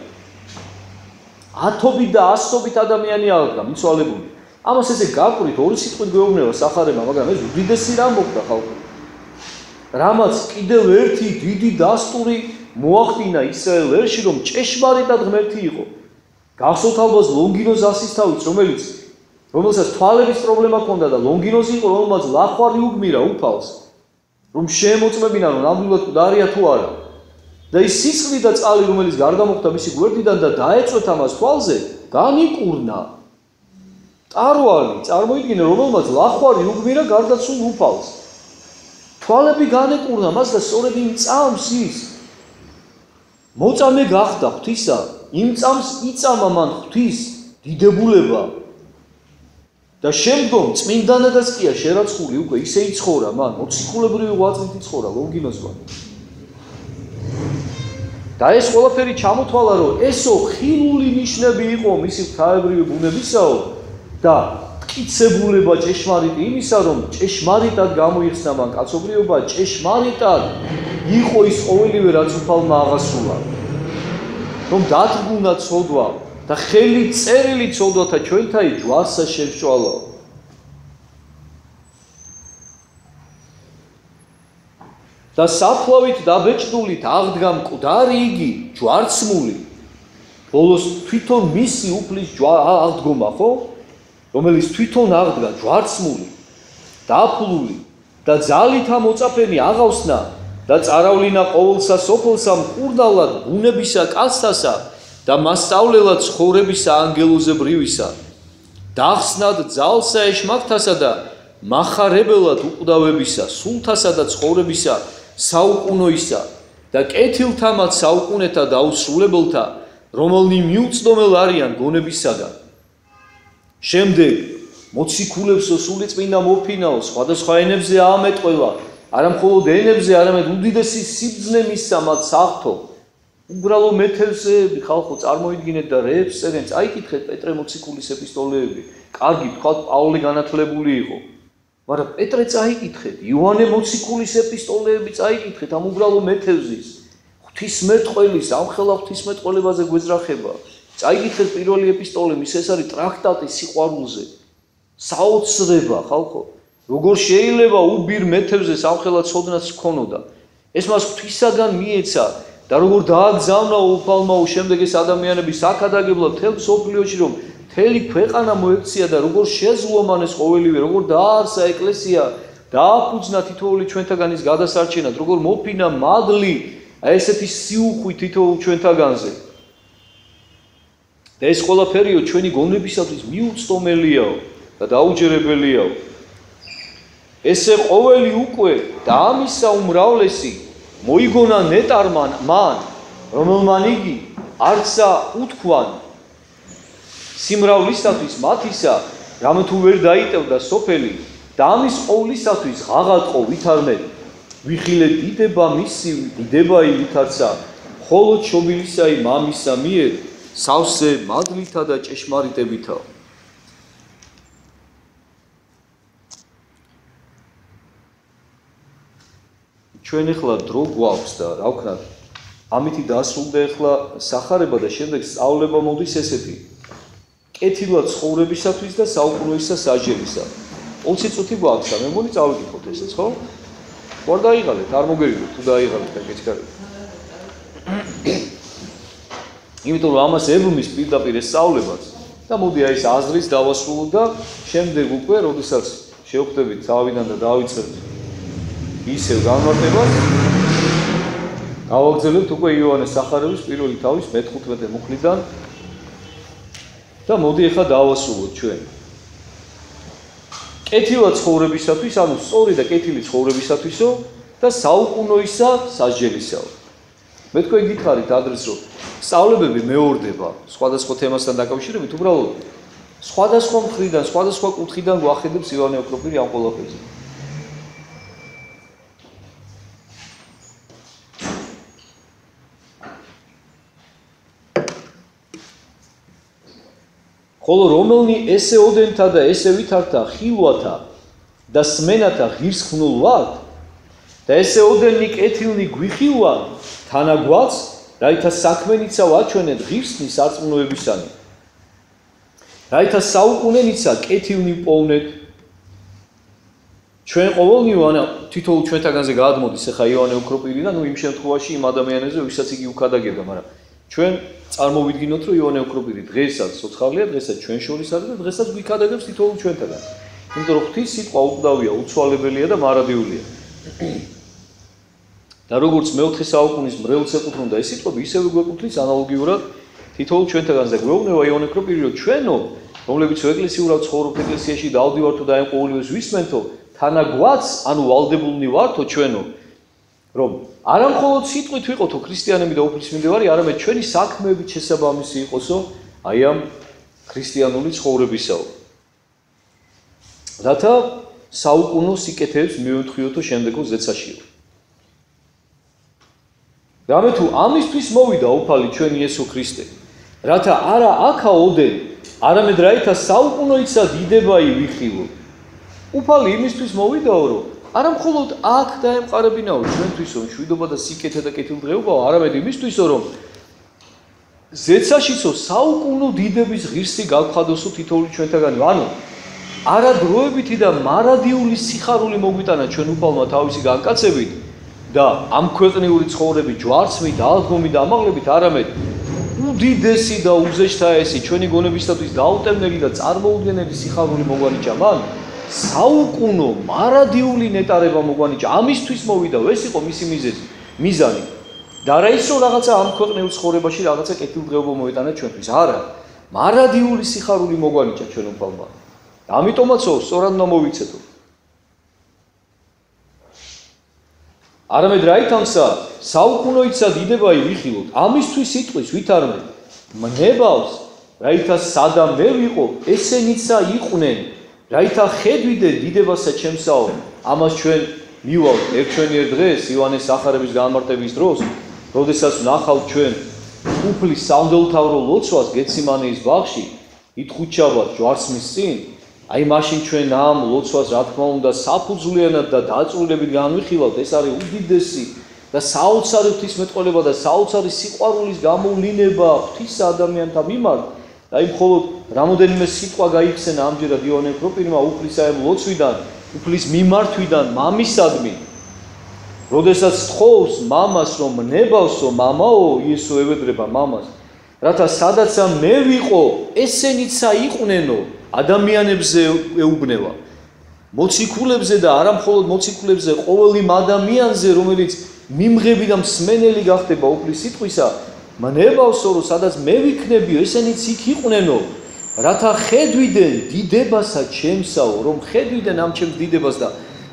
ათობით და ასობით ადამიანი აღდგა მიცვალებული. ამას ესე გაკვირით ორი სიტყვით გვეუბნება სახარება, მაგრამ ეს უდიდესი რამ მოხდა ხალხო. რამაც კიდევ ერთი დიდი დასტური მოახდინა ისრაელ ერში, რომ ჭეშმარიტად ღმერთი იყო. გახსოვთ ალბათ ლონგინოს ასისთავიც, რომელსაც თვალების პრობლემა ჰქონდა და ლონგინოზი იყო, რომელმაც ლახვარი უგმირა უფალს, რომ შეემოწმებინა, რომ ნამდვილად მკვდარია თუ არა. და ის სისხლი და წყალი, რომელიც გარდა მოხდა მისი გვერდიდან და დაეწვეთ ამას თვალზე, განიკურნა. ტარვალი, წარმოიდგინე, რომელმაც ლახვარი უგმირა გარდაცულ უფალს. თვალები განეკურნა მას და სწორედ იმ წამს ის მოწამე გახდა ღვთისა, იმ წამს იწამა მან ღვთის დიდებულება. და შემდგომ წმინდანადაც კია შერაცხული უკვე ისე იცხოვრა მან, მოციქულებრივი ღვაწლით იცხოვრა ლონგინოსმა. და ეს ყველაფერი ჩამოთვალა, რომ ესო ხილული ნიშნები იყო მისი ღვთაებრივი ბუნებისაო და მტკიცებულება ჭეშმარიტი იმისა, რომ ჭეშმარიტად გამოიხსნა მან კაცობრიობა, ჭეშმარიტად იყო ის ყოველივე რაც უფალმა აღასრულა. რომ დადგუნა ცოდვა და ხელი წერილი ცოდვათა ჩვენთაი ჯვარსა შემსჭვალო. და საფლავით დაბეჭდულით აღდგა მკვდარი იგი ჯვარცმული. ბოლოს თვითონ მისი უფლის აღდგომა, ხო? რომელიც თვითონ აღდგა ჯვარცმული, დაფლული და ძალით ამოწაფენი აღავსნა და წარავლინა ყოველსა სოფელსა მკურნალად ბუნებისა კაცთასა და მასწავლელად ცხოვრებისა ანგელოზებრივისა, დახსნად ძალსა ეშმაკთასა და მახარებელად უკვდავებისა, სულთასა და ცხოვრებისა საუკუნოისა და კეთილთამაც საუკუნეთა დაუსრულებელთა, რომელნი მიუწდომელ არიან გონებისაგან. შემდეგ მოციქულებსო სული წმინდა მოფინაო, სხვადასხვა ენებზე აამეტყველა, არა მხოლოდ ენებზე, არამედ უდიდესი სიბრძნე მისცა მათ საღვთო. უბრალო მეთევზეები ხალხო წარმოიდგინეთ და რეებს წერენ, წაიკითხეთ პეტრე მოციქულის ეპისტოლეები. კარგი, თქვათ პაოლე განათლებული იყო. მაგრამ პეტრე წაიკითხეთ, იოანე მოციქულის ეპისტოლეები წაიკითხეთ, ამ უბრალო მეთევზის, ღვთისმეტყველის, ამხელა ღვთისმეტყველებაზე გვეძრახება. წაიკითხეთ პირველი ეპისტოლე, ეს არის ტრაქტატი სიყვარულზე. საოცრება ხალხო. როგორ შეიძლება უბირ მეთევზეს ამხელა ცოდნაც ჰქონოდა. ეს მას ღვთისაგან მიეცა და როგორ დააგზავნა უფალმა შემდეგ ეს ადამიანები საქადაგებლად მთელ მსოფლიოში რომ მთელი ქვეყანა მოექცია და როგორ შეძლო მან ეს ყოველივე, როგორ დააარსა ეკლესია, დააფუძნა თითოეული ჩვენთაგანის გადასარჩენად, როგორ მოფინა მადლი ესეთი სიუხვი თითოეულ ჩვენთაგანზე. და ეს ყველაფერიო ჩვენი გონებისათვის მიუწვდომელიაო და დაუჯერებელიაო. ესე ყოველი უკვე და ამისა უმრავლესი მოიგონა ნეტარმა მან, რომელმან იგი არცა უთქვან სიმრავლისათვის მათისა, რამ თუ ვერ დაიტევდა სოფელი და ამის ყოვლისათვის ღაღატყო ვითარმე ვიხილე დიდება მისი დიდებაი ვითარცა მხოლოდ შობილისაი მამისა მიერ სავსე მადლითა და ჭეშმარიტებითა. ჩვენ ახლა დრო გვაქვს და რა ვქნათ, ამითი დასრულდა ახლა სახარება და შემდეგ სწავლება მოდის ესეთი. კეთილად ცხოვრებისათვის და საუკუნოისა საჯელისა. 20 წუთი გვაქვს, მე მგონი წავიკითხოთ ესეც, ხო? ვარ დაიღალეთ, არ მოგერიდოთ, თუ დაიღალეთ და გეჩქარეთ. იმიტომ რომ ამას ებრმის პირდაპირ სწავლებაც და მოდი აი ეს აზრის დავასრულოთ და შემდეგ უკვე, როდესაც შევხვდებით თავიდან და დავიწყებთ ისევ განმარტებას, გავაგრძელებთ უკვე იოანეს სახარების პირველი თავის მე-15 მუხლიდან და მოდი ახლა დავასრულოთ ჩვენ. კეთილად ცხოვრებისათვის, ანუ სწორი და კეთილი ცხოვრებისათვისო და საუკუნოისა სასჯელისაო. მე თქვენ გითხარით ადრეს რომ სწავლებები მეორდება სხვადასხვა თემასთან დაკავშირებით, უბრალოდ სხვადასხვა მხრიდან, სხვადასხვა კუთხიდან გვახედებს ივანე ოქროპირი ამ ყველაფერზე. ხოლო რომელნი ესე ოდენთა და ესე ვითართა ხილვათა და სმენათა ღირსხნულ ვართ და ესე ოდენი კეთილნი გვიხილვან თანაგვაც, რაითა საქმენიცა ვაჩვენეთ ღირსნის სარწმუნოებისანი. რაითა საუკუნენიცა კეთილნი პოვნეთ. ჩვენ ყოველნივ თითოეულ ჩვენთაგანზე გადმოდის ახლა იოანე ოქროპირიდან, იმ შემთხვევაში იმ ადამიანებზე, ვისაც იგი უქადაგებდა, მაგრამ ჩვენ წარმოვიდგინოთ, რომ იოანე ოქროპირი დღესაც სოცხალია, დღესაც ჩვენ შორის არის და დღესაც გვიქადაგებს თითოეულ ჩვენთაგან. იმიტომ რომ ღვთის სიტყვა უკვდავია, უცვალებელია და მარადიულია. და როგორც მეოთხე საუკუნის მრევლს ეკუთვნოდა ეს სიტყვები, ისევე გვეკუთვნის ანალოგიურად თითოეულ ჩვენთაგანზე. გვეუბნება იოანე ოქროპირი, რომ ჩვენო, რომლებიც ეკლესიურად ცხოვრობთ ეკლესიაში დავდივართო და აი ყოველივეს ვისმენთო, თანაგვაც, ანუ ვალდებულნი ვართო ჩვენო, რომ არა მხოლოდ სიტყვით ვიყოთო ქრისტიანები და უფლისმიმდევარი, არამედ ჩვენი საქმეებით შესაბამისი იყოსო აი ამ ქრისტიანული ცხოვრებისაო. რათა საუკუნო სიკეთეებს მივემთხვიოთო შემდეგო ზეცაშიო. რამე თუ ამისთვის მოვიდა უფალი ჩვენი იესო ქრისტე, რათა არა აქაოდენ, არამედ რაითა საუკუნოისა დიდებაი ვიხილო. უფალი იმისთვის მოვიდაო, რომ არა მხოლოდ აქ დაემყარებინაო ჩვენთვის, რომ მშვიდობა და სიკეთე და კეთილდღეობაო, არამედ იმისთვისო, რომ ზეცაშიცო საუკუნო დიდების ღირსი გავხადოსო თითოეული ჩვენთაგანი. ანუ არა დროებითი და მარადიული სიხარული მოგვიტანა ჩვენ უფალმა თავისი განკაცებით და ამ ქვეყნიური ცხოვრების ჯვარცმით, აღდგომით და ამაღლებით, არამედ უდიდესი და უზეშთაესი ჩვენი გონებისათვის დაუტევნელი და წარმოუდგენელი სიხარული მოგვანიჭა მან, საუკუნო მარადიული ნეტარება მოგვანიჭა. ამისთვის მოვიდა, ეს იყო მისი მიზანი. და არა ის რომ რაღაცა ამ ქვეყნეულ ცხოვრებაში რაღაცა კეთილდღეობა მოეტანა ჩვენთვის. არა, მარადიული სიხარული მოგვანიჭა ჩვენ უფალმა. ამიტომაც სწორად უნდა მოვიცეთო. არამედ რაითამსა საუკუნოიცა დიდებაი ვიხილოთ, ამისთვის სიტყვის ვითარმე მნებავს, რაითა სადა მე ვიყო, ესენიცა იყვნენ, რაითა ხედვიდე დიდებასა ჩემსაო. ამას ჩვენ მივავთ ერთჩვენიერ დღეს ივანეს სახარების განმარტების დროს, როდესაც ვნახავთ ჩვენ უფლის სამდელთავრო ლოცვას გეციმანეის ბაღში, იტყუჩაბად ჯვარცმის წინ, აი მაშინ ჩვენ ამ ლოცვას რა თქმა უნდა საფუძვლიანად და დაწვრილებით განვიხილავთ. ეს არის უდიდესი და საოცარი ღვთისმეტყველება და საოცარი სიყვარულის გამოვლინება ღვთის ადამიანთა მიმართ. აი მხოლოდ რამოდენიმე სიტყვა გაიხსენა ამჯერად იოანე ოქროპირმა უფლის აი ლოცვიდან, უფლის მიმართვიდან მამისადმი. როდესაც თხოვს მამას რომ ნებავსო მამაო იესო ევედრება მამას რათა სადაცა მე ვიყო ესენიცა იყვნენო ადამიანებზე ეუბნება მოციქულებზე და არა მხოლოდ მოციქულებზე ყოველ იმ ადამიანზე რომელიც მიმღები და მსმენელი გახდება უფლის სიტყვისა მნებავსო რომ სადაც მე ვიქნებიო ესენიც იქ იყვნენო რათა ხედვიდან დიდებასა ჩემსაო რომ ხედვიდან ამ ჩემს დიდებას და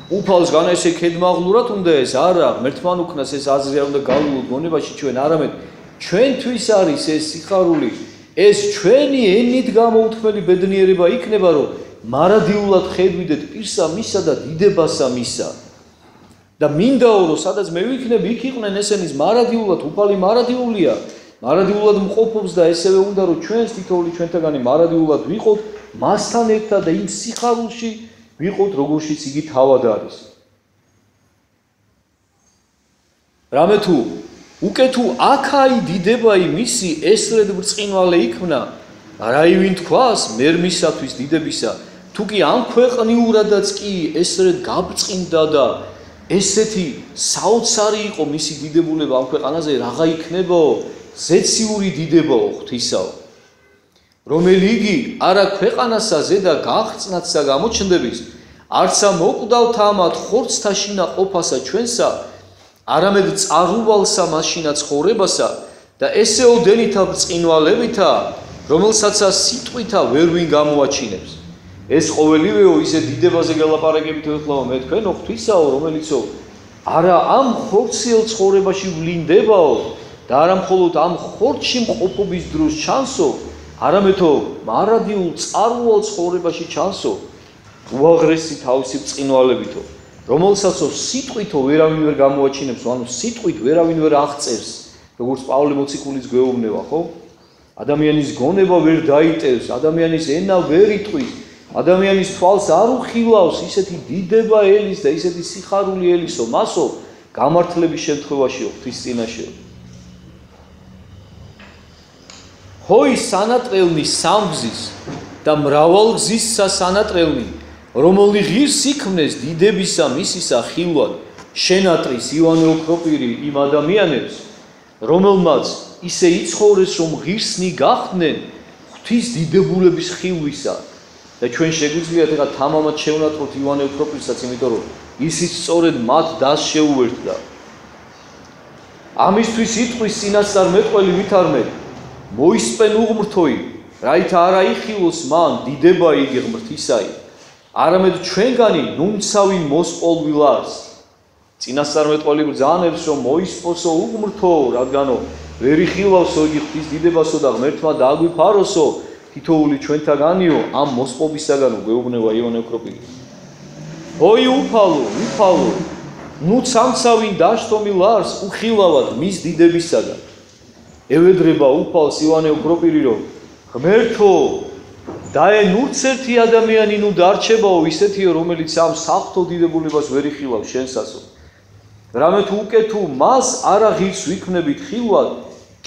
უფალს განა ესე ქედმაღლურად უნდა ეს არა ღმერთთან უკნას ეს აზრი არ უნდა გავულოთ გონებაში ჩვენ არამედ ჩვენთვის არის ეს სიხარული ეს ჩვენი ენით გამოუთმელი ბედნიერება იქნება რომ მარადიულად ხედვიდეთ პირსა მისა და დიდებასა მისა და მინდაო რომ სადაც მე ვიქნები იქ იყვნენ ესენის მარადიულად უფალი მარადიულია მარადიულად მყოფობს და ესევე უნდა რომ ჩვენს თითოეული ჩვენთაგანი მარადიულად ვიყოთ მასთან ერთად და იმ სიხარულში ვიყოთ როგორშიც იგი თავად არის რამე თუ უკვე თუ აქაი დიდებაი მისი ესრედ ბრწყინვალე იქმნა რაივინ თქვას მერმისათვის დიდებისა თუ კი ამ ქვეყნიურადაც კი ესრედ გაბრწყინდა და ესეთი საოცარი იყო მისი დიდებულება ამ ქვეყანაზე რაღა იქნებაო ზეციური დიდებაო ღვთისაო რომელი იგი არა ქვეყანასა ზედა გაღწნათსა გამოჩნდების არცა მოკვდავთა ამათ ხორცთა შინა ყოფასა ჩვენსა არამედ წარუვალსა მასშინა ცხოვრებასა და ესეოდენითა ბრწყინვალებითა რომელსაცა სიტყვითა ვერ ვინ გამოაჩინებს ეს ყოველივეო ისე დიდებაზე გელაპარაკებით ეხლა მე თქვენო ღვთისაო რომელიცო არა ამ ხორციელ ცხოვრებაში ვლინდებაო და არა მხოლოდ ამ ხორცში მყოფობის დროს ჩანსო არამეთო მარადიულ წარუვალ ცხოვრებაში ჩანსო უაღრესი თავისი ბრწყინვალებითო რომელსაცო სიტყვითო ვერავინ ვერ გამოაჩინებს ანუ სიტყვით ვერავინ ვერ აღწერს როგორც პავლე მოციქულის გვეუბნება ხო ადამიანის გონება ვერ დაიტევს ადამიანის ენა ვერ იტყვის ადამიანის თვალს არ უხილავს ისეთი დიდება ელის და ისეთი სიხარული ელისო მასო გამართლების შემთხვევაშიო ღვთის წინაშეო ჰოი სანატრელნი სამგზის და მრავალგზისსა სანატრელნი რომელი ღირს იქმნეს დიდებისა მისისა ხილვად შენატრის ივანე ოქროპირი იმ ადამიანებს რომელმაც ისე იცხოვრეს რომ ღირსნი გახდნენ ღვთის დიდებულების ხილვისა და ჩვენ შეგვიძლიათ ეხლა თამამად შევნატროთ ივანე ოქროპირსაც იმიტომ რომ ისიც სწორედ მათ დას შეუერთდა ამისთვის იტყვის წინასწარმეტყველი ვითარმეთ მოისპენ უღმრთოი რაითა არა იხილოს მან დიდება იგი ღმრთისაი არამედ ჩვენგანი ნუნცავინ მოსყოლვილას წინასწარმეტყველი ბრძანებს რომ მოისპოსო უღმრთო რადგანო ვერ იხილავსო იგი ღვთის დიდებასო და ღმერთმა დააგვიფაროსო თითოეული ჩვენთაგანიო ამ მოსყობისაგანო გვეუბნება ივანე ოქროპირი ой უფალო ნუ სამცავინ დაშტომილარს უხილავად მის დიდებისაგან ევედრება უფალს ივანე ოქროპირი რომ ღმერთო დაე ნურც ერთი ადამიანი ნუ დარჩებაო ისეთიო რომელიც ამ საღვთო დიდებულებას ვერ იხილავს შენსაცო რამე თუ უკვე თუ მას არა ღირს ვიქმნებით ხილვად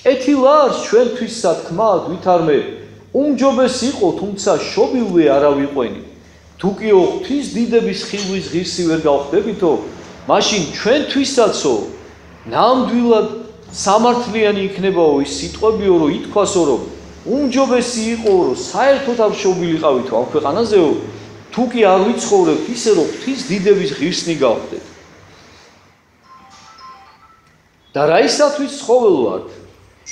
კეთილარს ჩვენთვის სათქმად ვითარმე უმჯობეს იყო თუმცა შობილვე არა ვიყვენი თუ კი ღვთის დიდების ხილვის ღირსი ვერ გავხდებითო მაშინ ჩვენთვისაცო ნამდვილად სამართლიანი იქნებაო ის სიტყვებიო რომ ითქვასო რომ უმჯობესი იყო რომ საერთოდ არ შობილიყავითო ამ ქვეყანაზეო თუ კი არ ვიცხოვრებთ ისე რომ ღვთის დიდების ღირსნი გავხდეთ და რაისათვის ცხოველ ვართ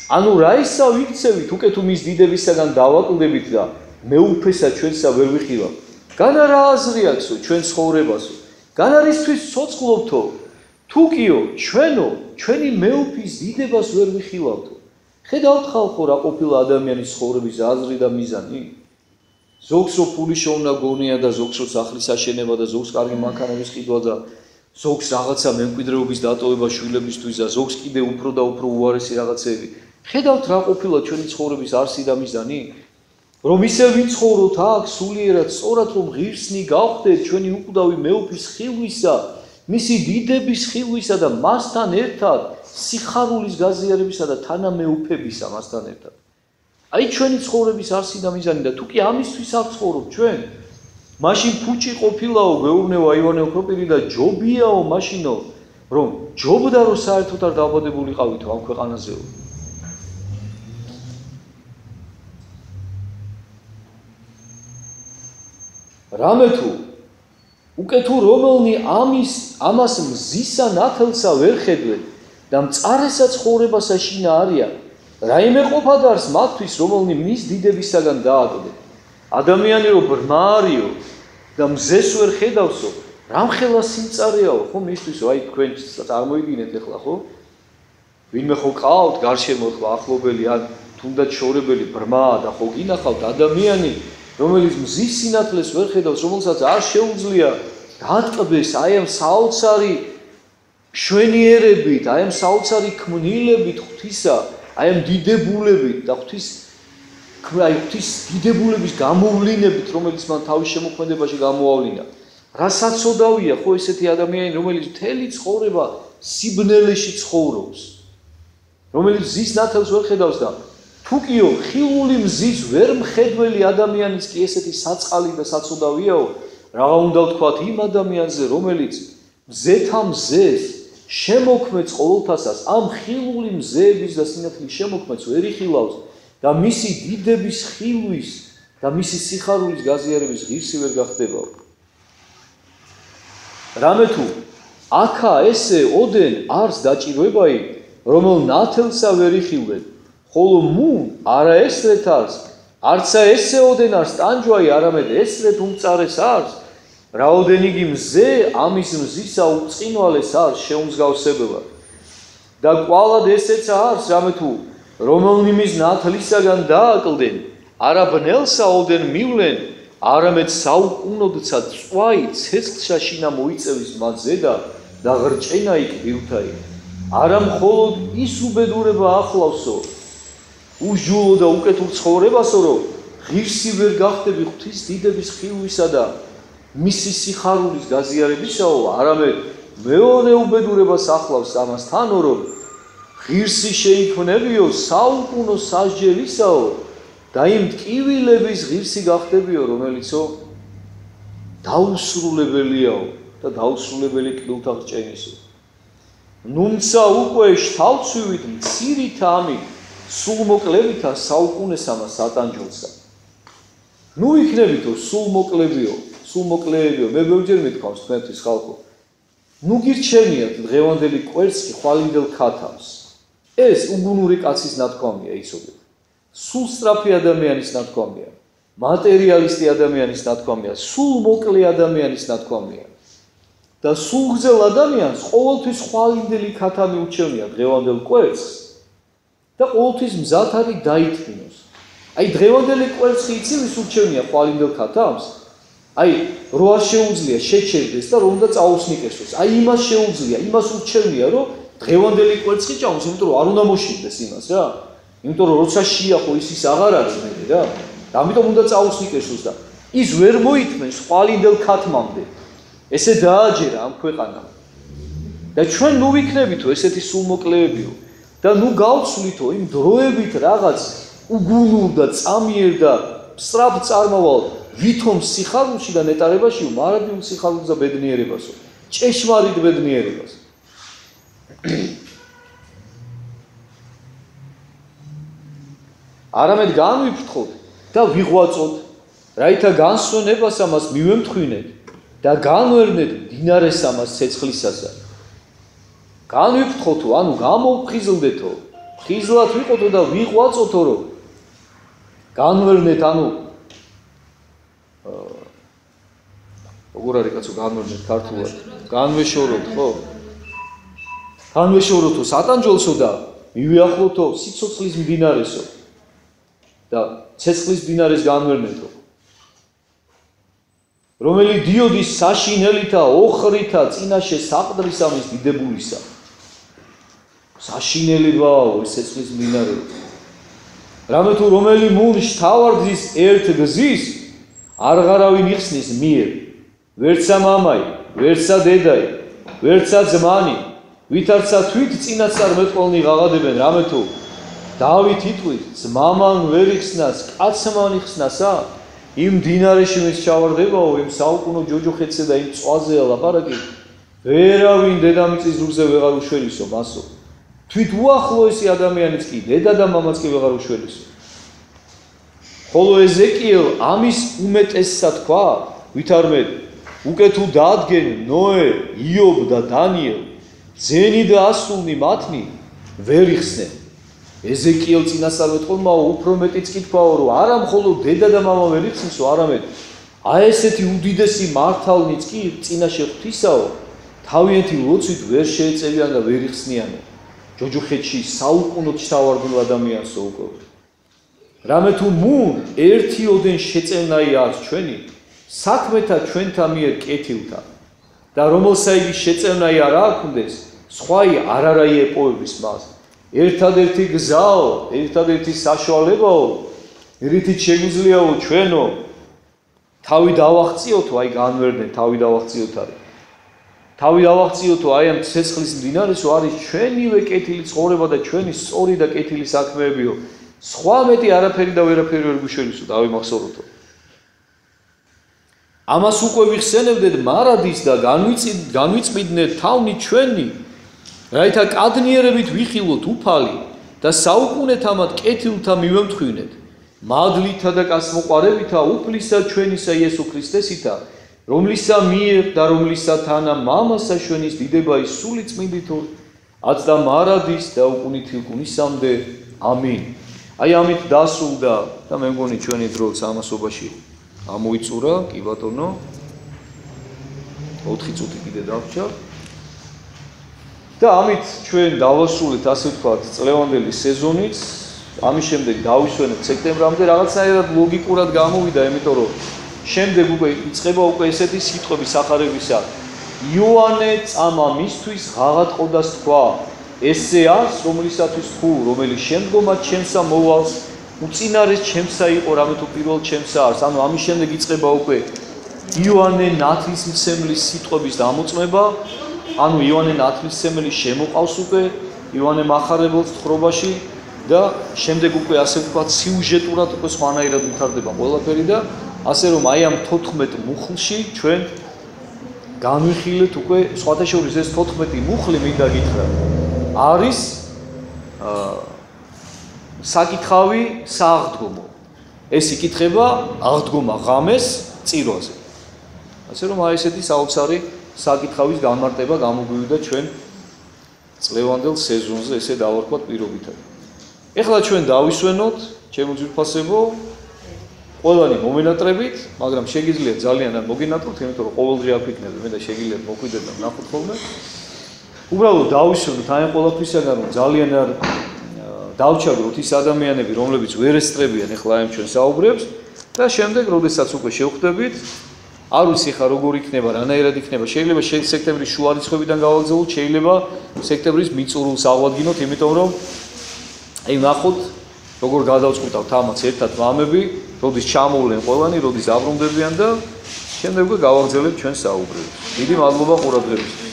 ანუ რაისა ვიქცევით უკვე თუ მის დიდებისაგან დავაკლდებით და მეუფესა ჩვენსა ვერ ვიხილავ განა რა აზრი აქვსო ჩვენ ცხოვრებასო განა რისთვის ცოცხლობთო თუ კიო ჩვენო ჩვენი მეუფის დიდებას ვერ ვიხილავთო ხედავთ ხალხო რა ყოფილა ადამიანის ცხოვრების აზრი და მიზანი ზოგს რო ფული შოვნა გონია და ზოგს რო სახლის აშენება და ზოგს კარგი მანქანების ყიდვა და ზოგს რაღაცა მემკვიდრეობის დატოვება შვილებისთვის და ზოგს კიდე უფრო და უფრო უარესი რაღაცები ხედავთ რა ყოფილა ჩვენი ცხოვრების არსი და მიზანი რომ ისე ვიცხოვროთ აქ სულიერად სწორად რომ ღირსნი გავხდეთ ჩვენი უკვდავი მეუფის ხილვისა მისი დიდების ხილვისა და მასთან ერთად სიხარულის გაზიარებისა და თანამეუფებისა მასთან ერთად აი ჩვენი ცხოვრების არსი და მიზანი და თუ კი ამისთვის არ ცხოვრობ ჩვენ მაშინ ფუჭი ყოფილაო გვეუბნება ივანე ოქროპირი და ჯობიაო მაშინო რომ ჯობდა რომ საერთოდ არ დაავადებულიყავითო ამ ქვეყანაზეო. რამე თუ უკვე თუ რომელნი ამას მზისა ნათელსა ვერ ხედვენ და მწარესა ცხოვრებასა შინა არიან, რაიმე ყოფადარს მათთვის, რომელნი მის დიდებისაგან დაატყვევენ. ადამიანი რომ ბრმა არისო და მზეს ვერ ხედავსო, რამხელა სიმწარეაო, ხო მისთვის, აი თქვენ წარმოიდგინეთ ახლა, ხო? ვინმე ხო ყავთ გარშემო ხო ახლობელი ან თუნდაც შორებელი ბრმაა და ხო გინახავთ ადამიანი, რომელიც მზის სინათლეს ვერ ხედავს, რომელსაც არ შეუძლია დატკბეს აი ამ საოცარი მშვენიერებით, აი ამ საოცარი ქმნილებით ღვთისა, აი ამ დიდებულებით და ღვთის დიდებულების გამოვლინებით, რომელიც მან თავის შემოქმედებაში გამოავლინა. რა საცოდავია ხო ესეთი ადამიანი, რომელიც მთელი ცხოვრება სიბნელეში ცხოვრობს, რომელიც მზის ნათელს ვერ ხედავს და თუკიო ხილული მზის ვერ მხედველი ადამიანის კი ესეთი საწყალი და საცოდავიაო, რა უნდა ვთქვათ იმ ადამიანზე, რომელიც მზეთა მზეს შემოქმედს ყოველთასას, ამ ხილული მზეების და სინათლის შემოქმედს ვერ იხილავს და მისი დიდების ხილვის და მისი სიხარულის გაზიარების ღირსი ვერ გახდებაო. რამე თუ აქა ესე ოდენ არს დაჭიროებაი, რომელ ნათელსა ვერ იხილვენ, ხოლო მუნ არა ესრეთ არს, არცა ესე ოდენ არს ტანჯვაი, არამედ ესრეთ უმწარეს არს, რაოდენ იგი მზე ამის მზისა უწყინვალეს არს შეუმსგავსებელად. და კვალად ესეცა არს, რამე თუ რომელნი მის ნათლისაგან დააკლდნენ, არა ბნელსა ოდენ მივლენ, არამედ საუკუნოდცა წვაი ცეცხლსა შინა მოიწევის მათზე და ღრჭენა იკბილთაი. არა მხოლოდ ის უბედურება ახლავსო, უშჯულო და უკეთურ ცხოვრებასო, რომ ღირსი ვერ გახდები ღვთის დიდების ხილვისა და მისი სიხარულის გაზიარებისაო, არამედ მეორე უბედურებას ახლავს ამასთანო, რომ ღირსი შეიქმნებიო საუკუნო სასჯელისაო და იმ ტკივილების ღირსი გახდებიო, რომელიცო დაუსრულებელიაო და დაუსრულებელი კბილთა ღრჭენისო. ნუმცა უკვე შთავცივით მცირითა ამით სულ მოკლებითა საუკუნესამა სატანჯველსა. ნუ იქნებითო სულ მოკლეებიო, მე ბევრჯერ მithქვავს თქვენთვის ხალხო. ნუ გირჩენიათ დღევანდელი კვერცხი ხვალინდელ ქათამს. ეს უგუნური კაცის ნათქვამია იცოდეთ. სულ სწრაფი ადამიანის ნათქვამია, მატერიალისტი ადამიანის ნათქვამია, სულ მოკლე ადამიანის ნათქვამია. და სულ გრძელ ადამიანს ყოველთვის ხვალინდელი ქათამი უჩვენია დღევანდელ კვერცხს და ყოველთვის მზად არის დაითმინოს. აი დღევანდელი კვერცხი იცი უჩვენია ხვალინდელ ქათამს, აი რო არ შეუძლია შეჩერდეს და რომ უნდა წაუსნიკესოს, აი იმას შეუძლია, იმას უჩვენია, რომ დღევანდელი კვერცხი ჭამოს, იმიტომ რომ არ უნდა მოშინდეს იმას რა. იმიტომ რომ როცა შეახო ის აღარ არის მე რა. ამიტომ უნდა წაუსნიკესოს და ის ვერ მოითმენს ხვალინდელ ქათმამდე. ესე დააჯერა ამ ქვეყანამ. და ჩვენ ნუ ვიქნებითო ესეთი სულმოკლეებიო და ნუ გავცვლითო იმ დროებით რაღაც უგუნურ და წამიერ და სწრაფ წარმავალ ვითომ სიხარულში და ნეტარებაშიო, მარადიულ სიხარულს და ბედნიერებასო, ჭეშმარიტ ბედნიერებას. არამედ განვიფრთხოთ და ვიღვაწოთ, რაითა განსვენებას ამას მივემთხვინეთ და განვერნეთ დინარეს ამას ცეცხლისასა. განვიფრთხოთო, ანუ გამოვხიზლდეთო, ხიზლად ვიყოთო და ვიღვაწოთო, რომ განვერნეთ, ანუ როგორ არის კაცო განვერნეთ ქართულად? განვეშოროთ, ხო? განვეშოროთო სატანჯველსო და მივიახლოთო სიცოცხლის მდინარესო და ცეცხლის მდინარეს განვერნეთო. რომელი დიოდის საშინელითა ოხრითა წინაშე საყდრის ამის დიდებულისა. საშინელებაო ეს ცეცხლის მდინარე. რამე თუ რომელი მუნ შთავარდის ერთ გზის არღარავინ იხსნის მიერ, ვერცა მამაი, ვერცა დედაი, ვერცა ძმანი, ვითარცა თვით წინასწარმეტყველნი ღაღადებენ, რამე თუ დავით იტყვით, ძმამან ვერ იხსნას, კაცმან იხსნასა, იმ დინარეში მის ჩავარდებაო, იმ საუკუნო ჯოჯოხეთზე და იმ წვაზეა ლაპარაკი, ვერავინ დედამიწის ზურგზე ვეღარ უშველისო მასო. თვით უახლოესი ადამიანიც კი დედა და მამაც კი ვეღარ უშველისო. ხოლო ეზეკიელ ამის უმეტესსა თქვა, ვითარმედ უკვე თუ დაადგენ ნოე, იობ და დანიელ, ძენი და ასულნი მათნი ვერ იხსნენ. ეზეკიელ წინასწარმეტყველმა უფრო მეტიც კი თქვაო, რომ არა მხოლოდ დედა და მამა ვერ იხსნისო, არამედ აი ესეთი უდიდესი მართალნიც კი წინაშე ღვთისაო, თავიანთი ლოცვით ვერ შეეწევიან და ვერ იხსნიანო. ჯოჯოხეთში საუკუნოდ ჩთავარდულ ადამიანსო უკვე. რამე თუ მუნ ერთი ოდენ შეწევნაი არის ჩვენი, საქმეთა ჩვენთა მიერ კეთილთა და რომელსა იგი შეწევნაი არ აქვს, სხვაი არ არაი ეპოვების მას. ერთადერთი გზაო, ერთადერთი საშუალებაო, რითიც შეგვიძლიაო ჩვენო თავი დავაღწიოთო, აი განვერდნენ თავი დავაღწიოთ არის. თავი დავაღწიოთო აი ამ ცეცხლის მდინარესო არის ჩვენივე კეთილი ცხოვრება და ჩვენი სწორი და კეთილი საქმეებიო. სხვა მეტი არაფერი და ვერაფერი ვერ გვიშველისო, დავიმახსოვროთო. ამას უკვე ვიხსენებდეთ მარადის და განვიწმინდეთ თავნი ჩვენი, რაითა კადნიერებით ვიხილოთ უფალი და საუკუნეთამად კეთილთა მივემთხვინეთ, მადლითა და კაცმოყვარევითა უფლისა ჩვენისა იესო ქრისტესითა, რომლისა მიერ და რომლისათანა მამასა ჩვენის დიდება ის სული წმინდით აც და მარადის და უკუნითილკუნისამდე. ამინ. აი ამით დასრულდა და მე მგონი ჩვენი დრო სამასობაში ამოიწურა, კი ბატონო. 4 წუთი კიდე დარჩა. და ამით ჩვენ დავასრულეთ, ასე ვთქვათ, წლევანდელი სეზონიც. ამის შემდეგ დავისვენებთ სექტემბრამდე, რაღაცნაირად ლოგიკურად გამოვიდა, იმიტომ რომ შემდეგ უკვე იწყება უკვე ესეთი სიტყვები სახარებისა. იოანე წამა მისთვის ღაღატყოდას თქვა, ესე არს, რომლისათვის თუ, რომელიც შემდგომად ჩემსა მოვალს, უწინარეს ჩემსა იყო, რამე თუ პირველ ჩემსა არს. ანუ ამის შემდეგ იწყება უკვე იოანე ნათლისმცემლის სიტყვების დამოწმება. ანუ იოანე ნათლისმცემელი შემოყავს უკვე იოანე მახარებელს თხრობაში და შემდეგ უკვე ასე ვთქვათ სიუჟეტურად უკვე სხვანაირად ვითარდება ყველაფერი და ასე რომ აი ამ 14 მუხლში ჩვენ განვიხილეთ უკვე სხვათა შორის ეს 14 მუხლი მინდა გითხრა არის საკითხავი სააღდგომო. ეს იკითხება აღდგომა ღამეს წირვაზე. ასე რომ აი ესეთი საოცარი საკითხავის განმარტება გამოგვივიდა ჩვენ წლევანდელ სეზონზე, ესე დავარქვათ პირობითად. ეხლა ჩვენ დავისვენოთ, ჩემო ძვირფასებო, ყველანი მომენატრებით, მაგრამ შეგიძლიათ ძალიან არ მოგენატროთ, იმიტომ რომ ყოველდღე აქ ვიქნები, მე და შეგიძლიათ მოხვიდეთ და ვნახოთ ხოლმე. უბრალოდ დავისვენოთ აი ყველაფრისაგან, რომ ძალიან არ დავჩაგროთ ის ადამიანები, რომლებიც ვერ ესწრებიან ეხლა ამ ჩვენ საუბრებს და შემდეგ, როდესაც უკვე შევხვდებით, არ ვიცი ხა როგორ იქნება, რანაირად იქნება. შეიძლება სექტემბრის შუა რიცხვებიდან გავაგზავნოთ, შეიძლება სექტემბრის მიწურულს აღვადგინოთ, იმიტომ რომ აი ნახოთ, როგორ გადავწყვიტავთ ამაც ერთად მამები, როდის ჩამოვლენ ყველანი, როდის აბრუნდებიან და შემდეგ უკვე გავაგზავნებთ ჩვენ საუბრებს. დიდი მადლობა ყურადღებისთვის.